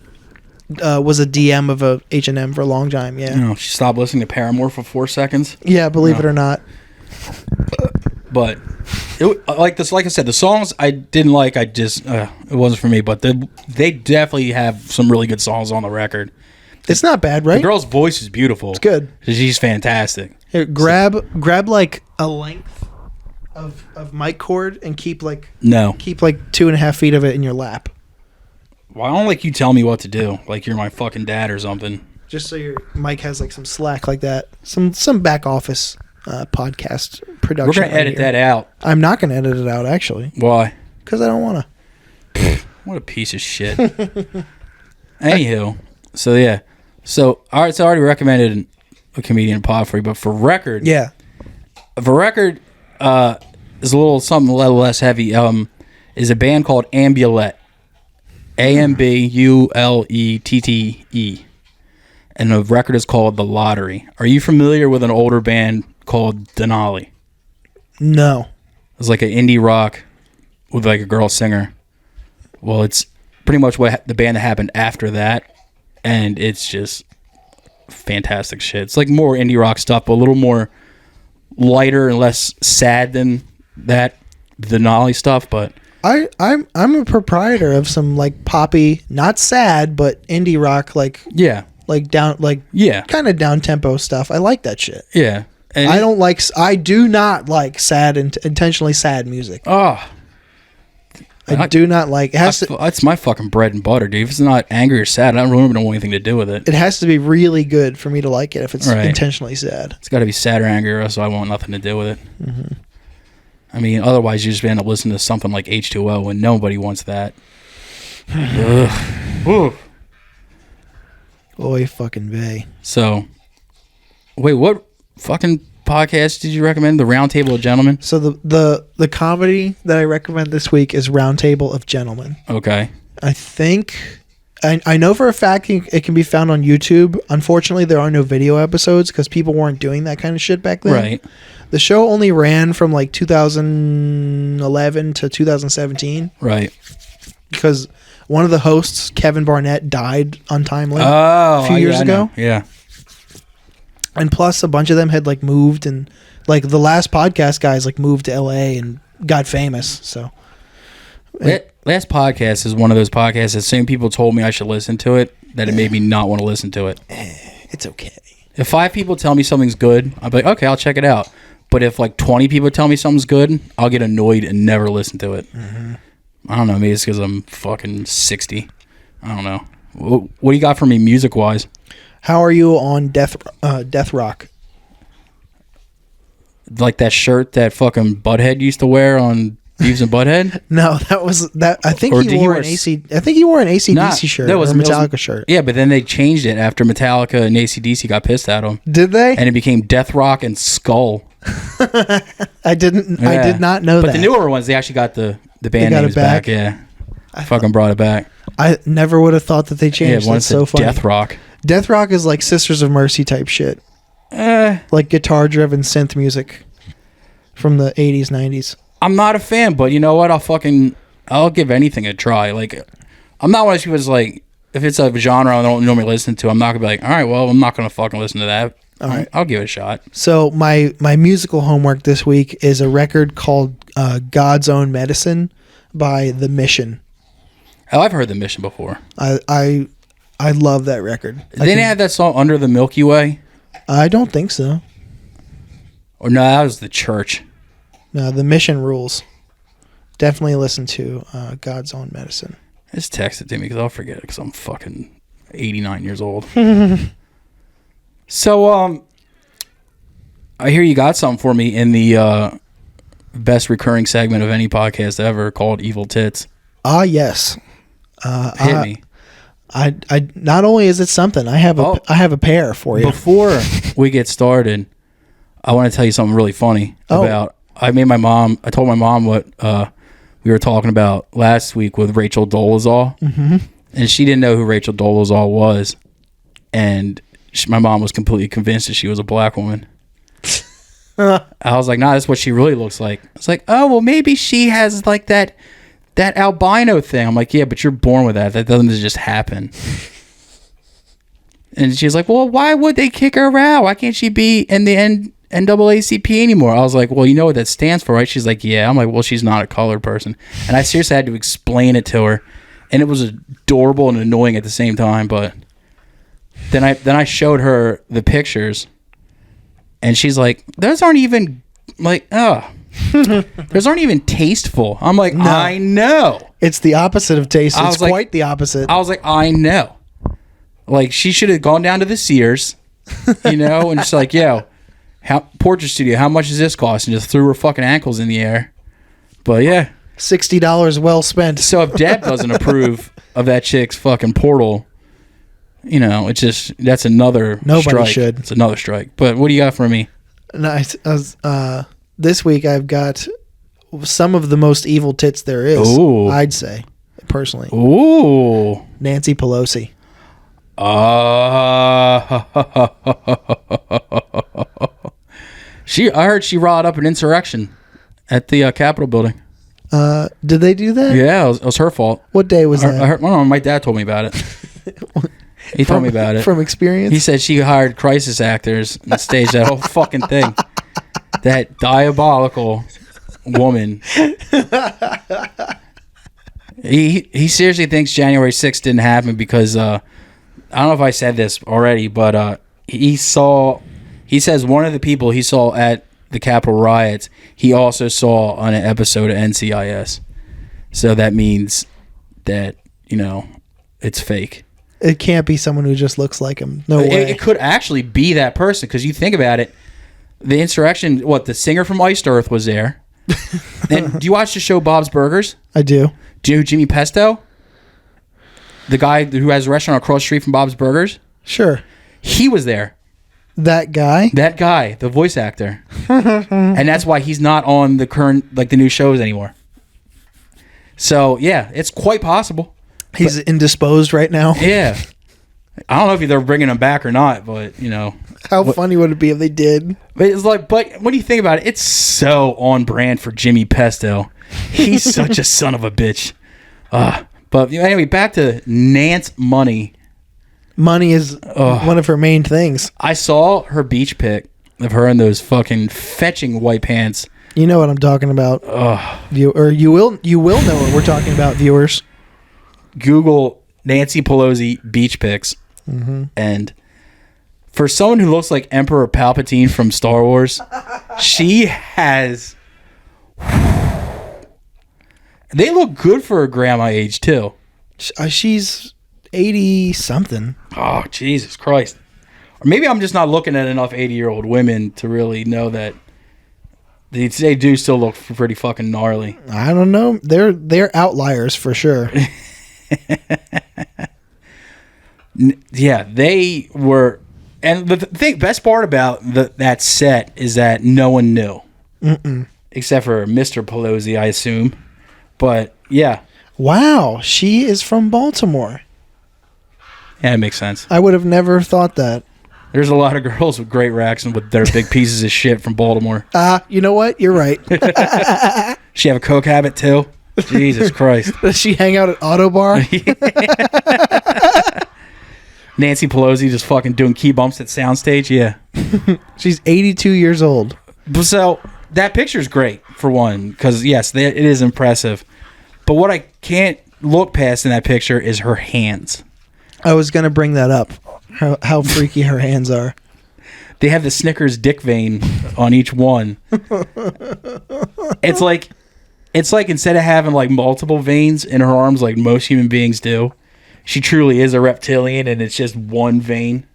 was a DM of a H&M for a long time. Yeah. No, she stopped listening to Paramore for 4 seconds. Yeah, believe it or not. But like I said, the songs I didn't like. I just it wasn't for me. But they definitely have some really good songs on the record. It's not bad, right? The girl's voice is beautiful. It's good. She's fantastic. Here, grab like a length of mic cord and keep like 2.5 feet of it in your lap. Why don't like you tell me what to do? Like you're my fucking dad or something. Just so your mic has like some slack like that. Some back office podcast production. We're gonna edit that out. I'm not gonna edit it out actually. Why? Because I don't want to. What a piece of shit. Anywho, so yeah. So all right, so I already recommended a comedian pod for you, but for record, is a little something a little less heavy. Is a band called Ambulette, Ambulette, and the record is called The Lottery. Are you familiar with an older band called Denali? No. It's like an indie rock with like a girl singer. Well, it's pretty much what the band that happened after that. And it's just fantastic shit. It's like more indie rock stuff, but a little more lighter and less sad than that Denali stuff. But I'm a proprietor of some like poppy, not sad, but indie rock, like kind of down tempo stuff. I like that shit. Yeah, and I do not like sad and intentionally sad music. Oh. I do not like it. That's my fucking bread and butter, dude. If it's not angry or sad, I don't really want anything to do with it. It has to be really good for me to like it if it's intentionally sad. It's got to be sad or angry, or else I want nothing to do with it. Mm-hmm. I mean, otherwise you just end up listening to something like H2O, and nobody wants that. Ugh. Oy fucking vey. So, wait, what fucking podcast did you recommend? The Roundtable of Gentlemen? So the comedy that I recommend this week is Roundtable of Gentlemen. Okay. I think I know for a fact it can be found on YouTube. Unfortunately, there are no video episodes because people weren't doing that kind of shit back then. Right. The show only ran from like 2011 to 2017. Right. Because one of the hosts, Kevin Barnett, died untimely a few years ago. Yeah. And plus, a bunch of them had like moved, and like the last podcast guys like moved to LA and got famous. So last podcast is one of those podcasts that same people told me I should listen to it that it made me not want to listen to it. It's okay. If 5 people tell me something's good, I'll be like, okay, I'll check it out. But if like 20 people tell me something's good, I'll get annoyed and never listen to it. Mm-hmm. I don't know. Maybe it's because I'm fucking 60. I don't know. What do you got for me music wise? How are you on Death Rock? Like that shirt that fucking Butthead used to wear on Beavis and Butthead? No, that was that. I think he wore an AC. I think he wore an AC/DC shirt. That was a Metallica shirt. Yeah, but then they changed it after Metallica and AC/DC got pissed at him. Did they? And it became Death Rock and Skull. I did not know that. But the newer ones, they actually got the band names back. Yeah, I fucking brought it back. I never would have thought that they changed. That's so funny. Death Rock. Death Rock is like Sisters of Mercy type shit. Like guitar-driven synth music from the 80s, 90s. I'm not a fan, but you know what? I'll give anything a try. Like, I'm not one of those people that's like, if it's a genre I don't normally listen to, I'm not going to be like, all right, well, I'm not going to fucking listen to that. All right. I'll give it a shot. So my musical homework this week is a record called God's Own Medicine by The Mission. Oh, I've heard The Mission before. I love that record. Didn't they have that song Under the Milky Way? I don't think so. Or no, that was The Church. No, The Mission rules. Definitely listen to God's Own Medicine. Just text it to me because I'll forget it because I'm fucking 89 years old. So, I hear you got something for me in the best recurring segment of any podcast ever called Evil Tits. Yes. Hit me. I not only is it something, I have a pair for you. Before we get started, I want to tell you something really funny about. I told my mom what we were talking about last week with Rachel Dolezal, and she didn't know who Rachel Dolezal was, and my mom was completely convinced that she was a black woman. I was like, nah, that's what she really looks like. It's like, oh, well, maybe she has like that albino thing. I'm like, yeah, but you're born with that. That doesn't just happen. And she's like, well, why would they kick her out? Why can't she be in the NAACP anymore? I was like, well, you know what that stands for, right? She's like, yeah. I'm like, well, she's not a colored person. And I seriously had to explain it to her. And it was adorable and annoying at the same time. But then I showed her the pictures. And she's like, those aren't even, like, those aren't even tasteful. I'm like, no. I know. It's the opposite of taste. It's quite the opposite. I was like, I know. Like, she should have gone down to the Sears, and just like, yo, portrait studio, how much does this cost? And just threw her fucking ankles in the air. But yeah. $60 well spent. So if Deb doesn't approve of that chick's fucking portal, it's just, that's another Nobody strike. should. It's another strike. But what do you got for me? Nice. This week I've got some of the most evil tits there is. Ooh. I'd say, personally. Ooh. Nancy Pelosi. I heard she riled up an insurrection at the Capitol building. Did they do that? Yeah, it was her fault. What day was that? I heard, my dad told me about it. He told me about it. From experience? He said she hired crisis actors and staged that whole fucking thing. That diabolical woman. He seriously thinks January 6th didn't happen because I don't know if I said this already, but he says one of the people he saw at the Capitol riots, he also saw on an episode of NCIS. So that means that, it's fake. It can't be someone who just looks like him. No way. It could actually be that person because you think about it. The insurrection, the singer from Iced Earth was there. And do you watch the show Bob's Burgers? I do. Do you know Jimmy Pesto? The guy who has a restaurant across the street from Bob's Burgers? Sure. He was there. That guy? That guy, the voice actor. And that's why he's not on the current, like, the new shows anymore. So, yeah, it's quite possible. He's indisposed right now. Yeah. I don't know if they're bringing him back or not, but, you know. How funny would it be if they did? But it's like, but when you think about it, it's so on brand for Jimmy Pesto. He's such a son of a bitch. But anyway, back to Nance Money. Money is one of her main things. I saw her beach pic of her in those fucking fetching white pants. You know what I'm talking about. You will know what we're talking about, viewers. Google Nancy Pelosi beach pics, and for someone who looks like Emperor Palpatine from Star Wars, she has. They look good for her grandma age too. She's 80 something. Oh, Jesus Christ! Or maybe I'm just not looking at enough 80-year-old women to really know that they do still look pretty fucking gnarly. I don't know. They're outliers for sure. Yeah, they were. And the best part about that set is that no one knew. Except for Mr. Pelosi, I assume. But, yeah. Wow, she is from Baltimore. Yeah, it makes sense. I would have never thought that. There's a lot of girls with great racks and with their big pieces of shit from Baltimore. You know what? You're right. She have a coke habit, too? Jesus Christ. Does she hang out at Auto Bar? Nancy Pelosi just fucking doing key bumps at soundstage? Yeah. She's 82 years old. So, that picture's great, for one, because, yes, it is impressive. But what I can't look past in that picture is her hands. I was going to bring that up, how freaky her hands are. They have the Snickers dick vein on each one. It's like instead of having like multiple veins in her arms like most human beings do, she truly is a reptilian and it's just one vein.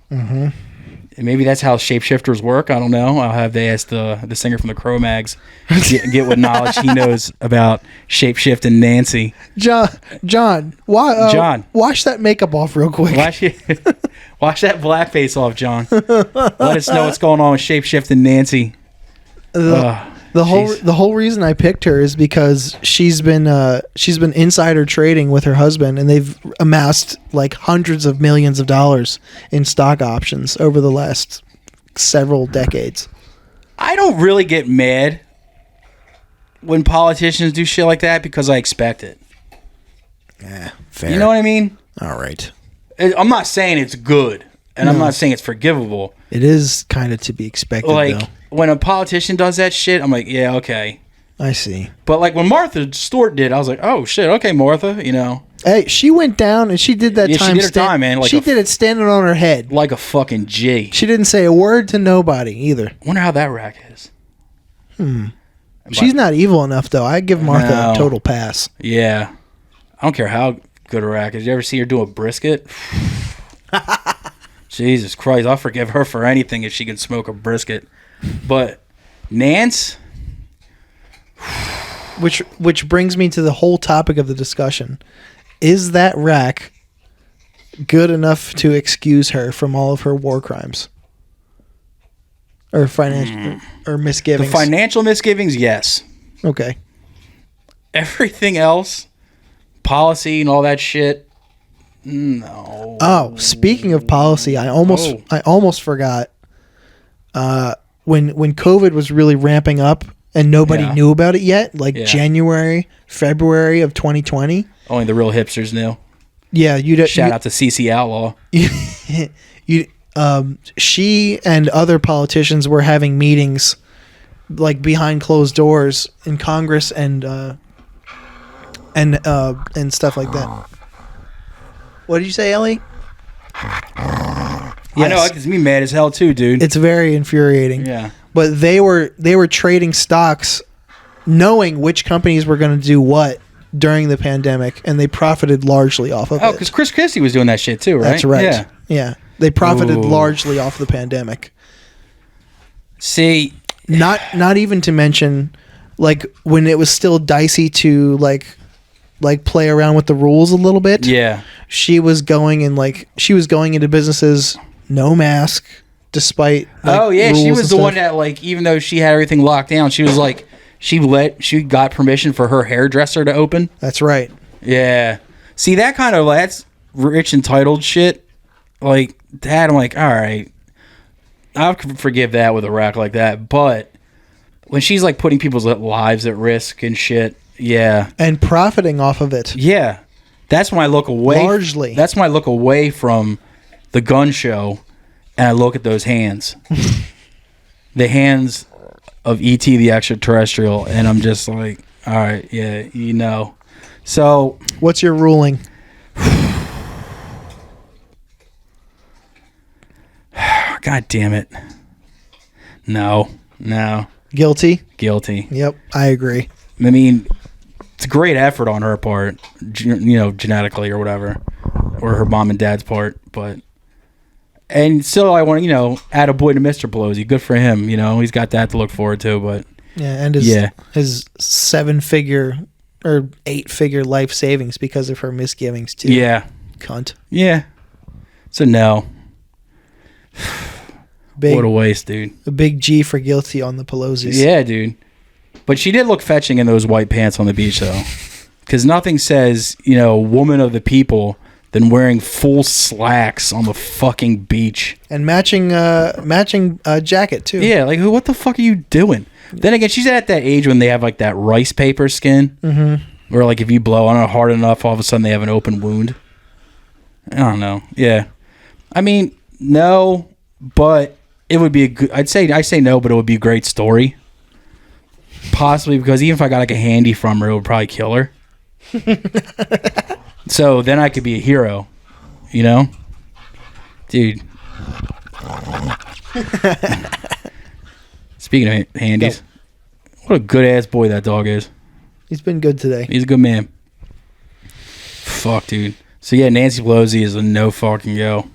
And maybe that's how shapeshifters work. I don't know. I'll have to ask the singer from the Cro-Mags get what knowledge he knows about shapeshifting Nancy. John, wash that makeup off real quick. Wash that blackface off, John. Let us know what's going on with shapeshifting Nancy. The whole reason I picked her is because she's been insider trading with her husband, and they've amassed like hundreds of millions of dollars in stock options over the last several decades. I don't really get mad when politicians do shit like that because I expect it. Yeah, fair. You know what I mean? All right. I'm not saying it's good, and I'm not saying it's forgivable. It is kind of to be expected, like, though. When a politician does that shit, I'm like, yeah, okay. I see. But like when Martha Stewart did, I was like, oh shit, okay, Martha, you know. Hey, she went down and she did that time. She did her time, man. Like she did it standing on her head. Like a fucking G. She didn't say a word to nobody either. Wonder how that rack is. She's not evil enough, though. I give Martha a total pass. Yeah. I don't care how good a rack is. You ever see her do a brisket? Jesus Christ, I'll forgive her for anything if she can smoke a brisket. But Nance, which brings me to the whole topic of the discussion: is that rack good enough to excuse her from all of her war crimes or financial or misgivings? The financial misgivings, yes. Okay. Everything else, policy and all that shit, no. Oh, speaking of policy, I almost forgot. When COVID was really ramping up and nobody knew about it yet, like January, February of 2020. Only the real hipsters knew. Yeah, shout out to CC Outlaw. She and other politicians were having meetings, like behind closed doors in Congress and stuff like that. What did you say, Ellie? Yes. I know, it gets me mad as hell too, dude. It's very infuriating. Yeah. But they were trading stocks knowing which companies were going to do what during the pandemic, and they profited largely off of it. Oh, because Chris Christie was doing that shit too, right? That's right. Yeah. They profited largely off the pandemic. See, not even to mention, like, when it was still dicey to like play around with the rules a little bit. Yeah. She was going into businesses, no mask, despite. Oh yeah, she rules was and the stuff. one that like, even though she had everything locked down, she was like, she got permission for her hairdresser to open. That's right. Yeah. See, that kind of, that's rich entitled shit. Like that, I'm like, all right, I could forgive that with a rack like that, but when she's like putting people's lives at risk and shit, yeah, And profiting off of it. yeah, that's when I look away. Largely. That's when I look away from the gun show, and I look at those hands, the hands of E.T. the extraterrestrial, and I'm just like, all right, yeah, you know. So, What's your ruling? God damn it, no, Guilty? guilty. Yep, I agree. I mean, it's a great effort on her part, you know, genetically or whatever, or her mom and dad's part, but, and still I want to, you know, add a boy to Mr. Pelosi. Good for him, you know, he's got that to look forward to, but. Yeah, and his 7-figure or 8-figure life savings because of her misgivings too. Yeah. Cunt. Yeah. So no. Big, What a waste, dude. a big G for guilty on the Pelosi's. Yeah, dude. But she did look fetching in those white pants on the beach, though. Because nothing says, you know, woman of the people than wearing full slacks on the fucking beach. And matching jacket too. Yeah, like, what the fuck are you doing? Then again, she's at that age when they have, like, that rice paper skin. Mm-hmm. Where, like, if you blow on it hard enough, all of a sudden they have an open wound. I don't know. Yeah. I mean, no, but it would be a good... I say no, but it would be a great story. Possibly because even if I got, like, a handy from her, it would probably kill her. So then I could be a hero, you know? Dude. Speaking of handies, what a good-ass boy that dog is. He's been good today. He's a good man. Fuck, dude. So, yeah, Nancy Pelosi is a no fucking go.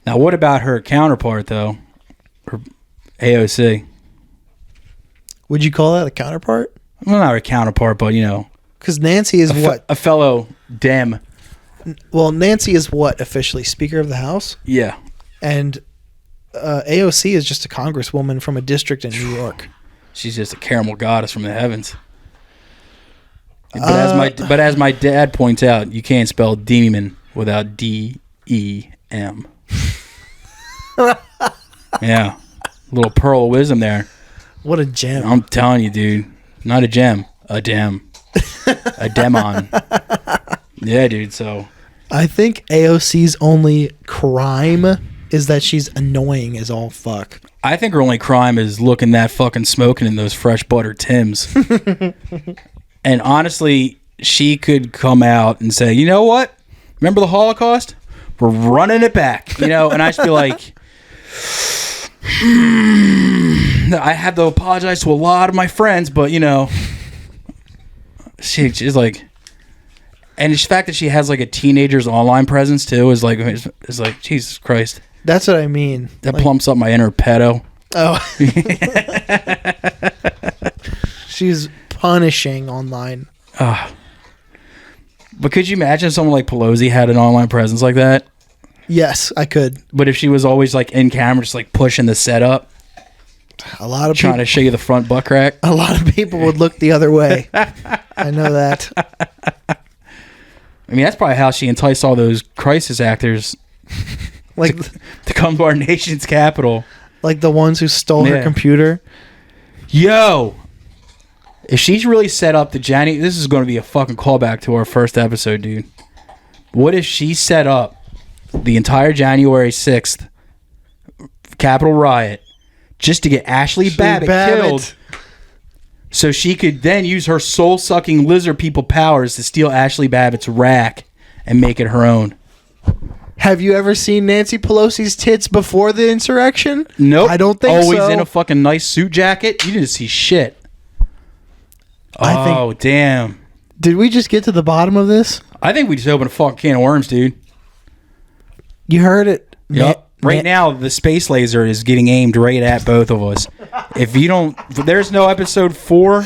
Now, what about her counterpart, though? Her AOC. Would you call that a counterpart? Well, not her counterpart, but, you know. Because Nancy is what? A fellow Dem. Well, Nancy is what officially? Speaker of the House? Yeah. And AOC is just a congresswoman from a district in New York. She's just a caramel goddess from the heavens. But as my dad points out, you can't spell demon without D-E-M. Yeah. Little pearl of wisdom there. What a gem. I'm telling you, dude. Not a gem. A dem. A demon. Yeah, dude, so. I think AOC's only crime is that she's annoying as all fuck. I think her only crime is looking that fucking smoking in those fresh butter Tims. And honestly, she could come out and say, you know what? Remember the Holocaust? We're running it back. You know, and I just be like, I had to apologize to a lot of my friends, but, you know, she's like, and the fact that she has like a teenager's online presence too is like Jesus Christ. That's what I mean. That like, plumps up my inner pedo. Oh. She's punishing online. But could you imagine someone like Pelosi had an online presence like that? Yes, I could. But if she was always like in camera, just like pushing the setup, a lot of trying people, to show you the front butt crack. A lot of people would look the other way. I know that. I mean, that's probably how she enticed all those crisis actors like to come to our nation's capital. Like the ones who stole her computer. Yo, if she's really set up the this is going to be a fucking callback to our first episode, dude. What if she set up the entire January 6th Capitol riot just to get Ashley Babbitt killed, so she could then use her soul-sucking lizard people powers to steal Ashley Babbitt's rack and make it her own? Have you ever seen Nancy Pelosi's tits before the insurrection? Nope. I don't think Always so. in a fucking nice suit jacket. You didn't see shit. Oh, damn. Did we just get to the bottom of this? I think we just opened a fucking can of worms, dude. You heard it. Yep. Right now, the space laser is getting aimed right at both of us. If there's no episode 4,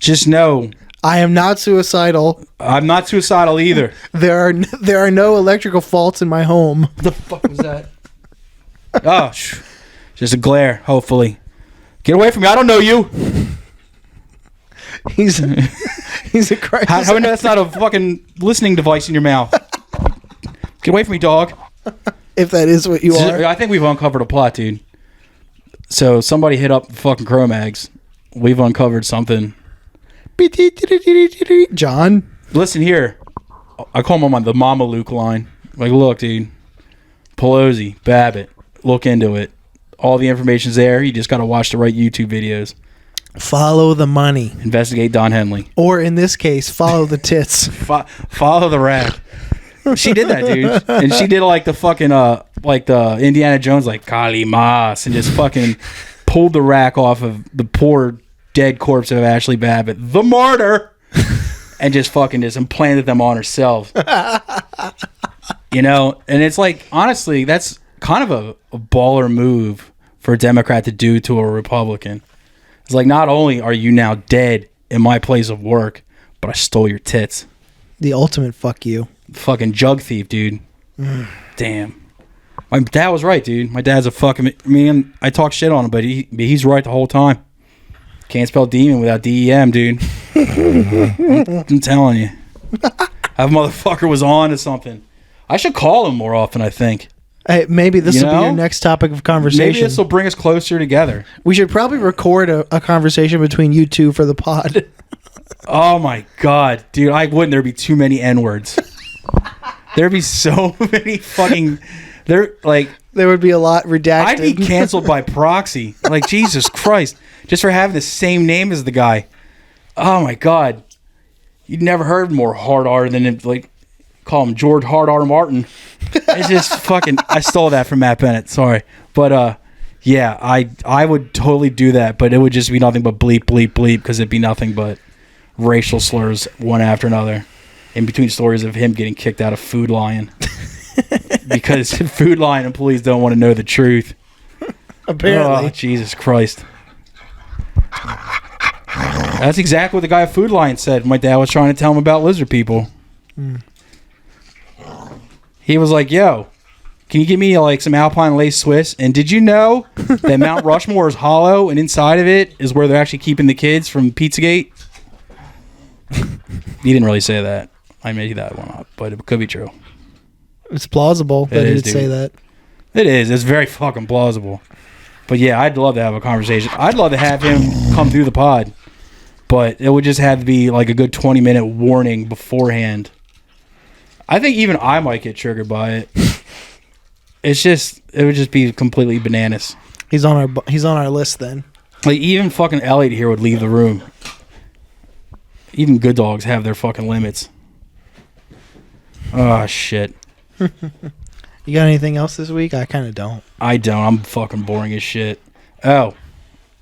just know. I am not suicidal. I'm not suicidal either. There are no electrical faults in my home. What the fuck was that? Oh, just a glare, hopefully. Get away from me. I don't know you. He's a crisis. How do I know that's not a fucking listening device in your mouth? Get away from me, dog. If that is what you are. I think we've uncovered a plot, dude. So somebody hit up the fucking Cro-Mags. We've uncovered something. John. Listen here. I call him on the Mama Luke line. Like, look, dude. Pelosi, Babbitt. Look into it. All the information's there. You just got to watch the right YouTube videos. Follow the money. Investigate Don Henley. Or in this case, follow the tits. Follow the rack. She did that, dude. And she did like the fucking, like the Indiana Jones, like, Kali Mas, and just fucking pulled the rack off of the poor dead corpse of Ashley Babbitt, the martyr, and just fucking just implanted them on herself. You know? And it's like, honestly, that's kind of a baller move for a Democrat to do to a Republican. It's like, not only are you now dead in my place of work, but I stole your tits. The ultimate fuck you. Fucking jug thief, dude. Damn. My dad was right, dude. My dad's a fucking... I mean, I talk shit on him, but he's right the whole time. Can't spell demon without D-E-M, dude. I'm telling you. That motherfucker was on to something. I should call him more often, I think. Hey, maybe this will be your next topic of conversation. Maybe this will bring us closer together. We should probably record a conversation between you two for the pod. Oh my god, dude! There'd be too many N-words. There'd be so many fucking. There would be a lot redacted. I'd be canceled by proxy. Like, Jesus Christ, just for having the same name as the guy. Oh my god, you'd never heard more hard R than like call him George Hard R Martin. It's just fucking. I stole that from Matt Bennett. Sorry, but yeah, I would totally do that, but it would just be nothing but bleep bleep bleep because it'd be nothing but racial slurs one after another, in between stories of him getting kicked out of Food Lion because Food Lion employees don't want to know the truth. Apparently. Oh, Jesus Christ. That's exactly what the guy at Food Lion said. My dad was trying to tell him about lizard people. He was like, yo, can you give me like some Alpine Lace Swiss? And did you know that Mount Rushmore is hollow and inside of it is where they're actually keeping the kids from Pizzagate? He didn't really say that. I made that one up, but it could be true. It's plausible that he'd say that. It is. It's very fucking plausible. But yeah, I'd love to have a conversation. I'd love to have him come through the pod, but it would just have to be like a good 20-minute warning beforehand. I think even I might get triggered by it. It would just be completely bananas. He's on our list then. Like, even fucking Elliot here would leave the room. Even good dogs have their fucking limits. Oh, shit. You got anything else this week? I kind of don't. I don't. I'm fucking boring as shit. Oh,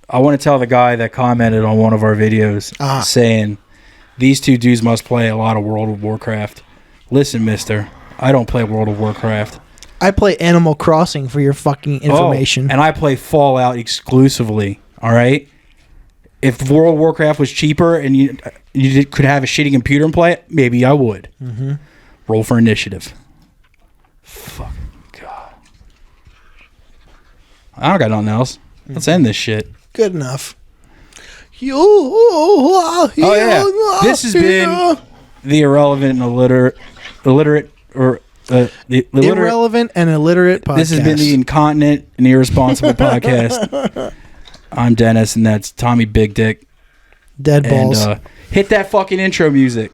I want to tell the guy that commented on one of our videos saying, these two dudes must play a lot of World of Warcraft. Listen, mister, I don't play World of Warcraft. I play Animal Crossing for your fucking information. And I play Fallout exclusively, all right? If World of Warcraft was cheaper and you could have a shitty computer and play it, maybe I would. Mm-hmm. Roll for initiative. Fuck God. I don't got nothing else. Let's end this shit. Good enough. Oh, yeah. This has been the irrelevant and illiterate irrelevant and illiterate podcast. This has been the incontinent and irresponsible podcast. I'm Dennis, and that's Tommy Big Dick. Dead balls. And hit that fucking intro music.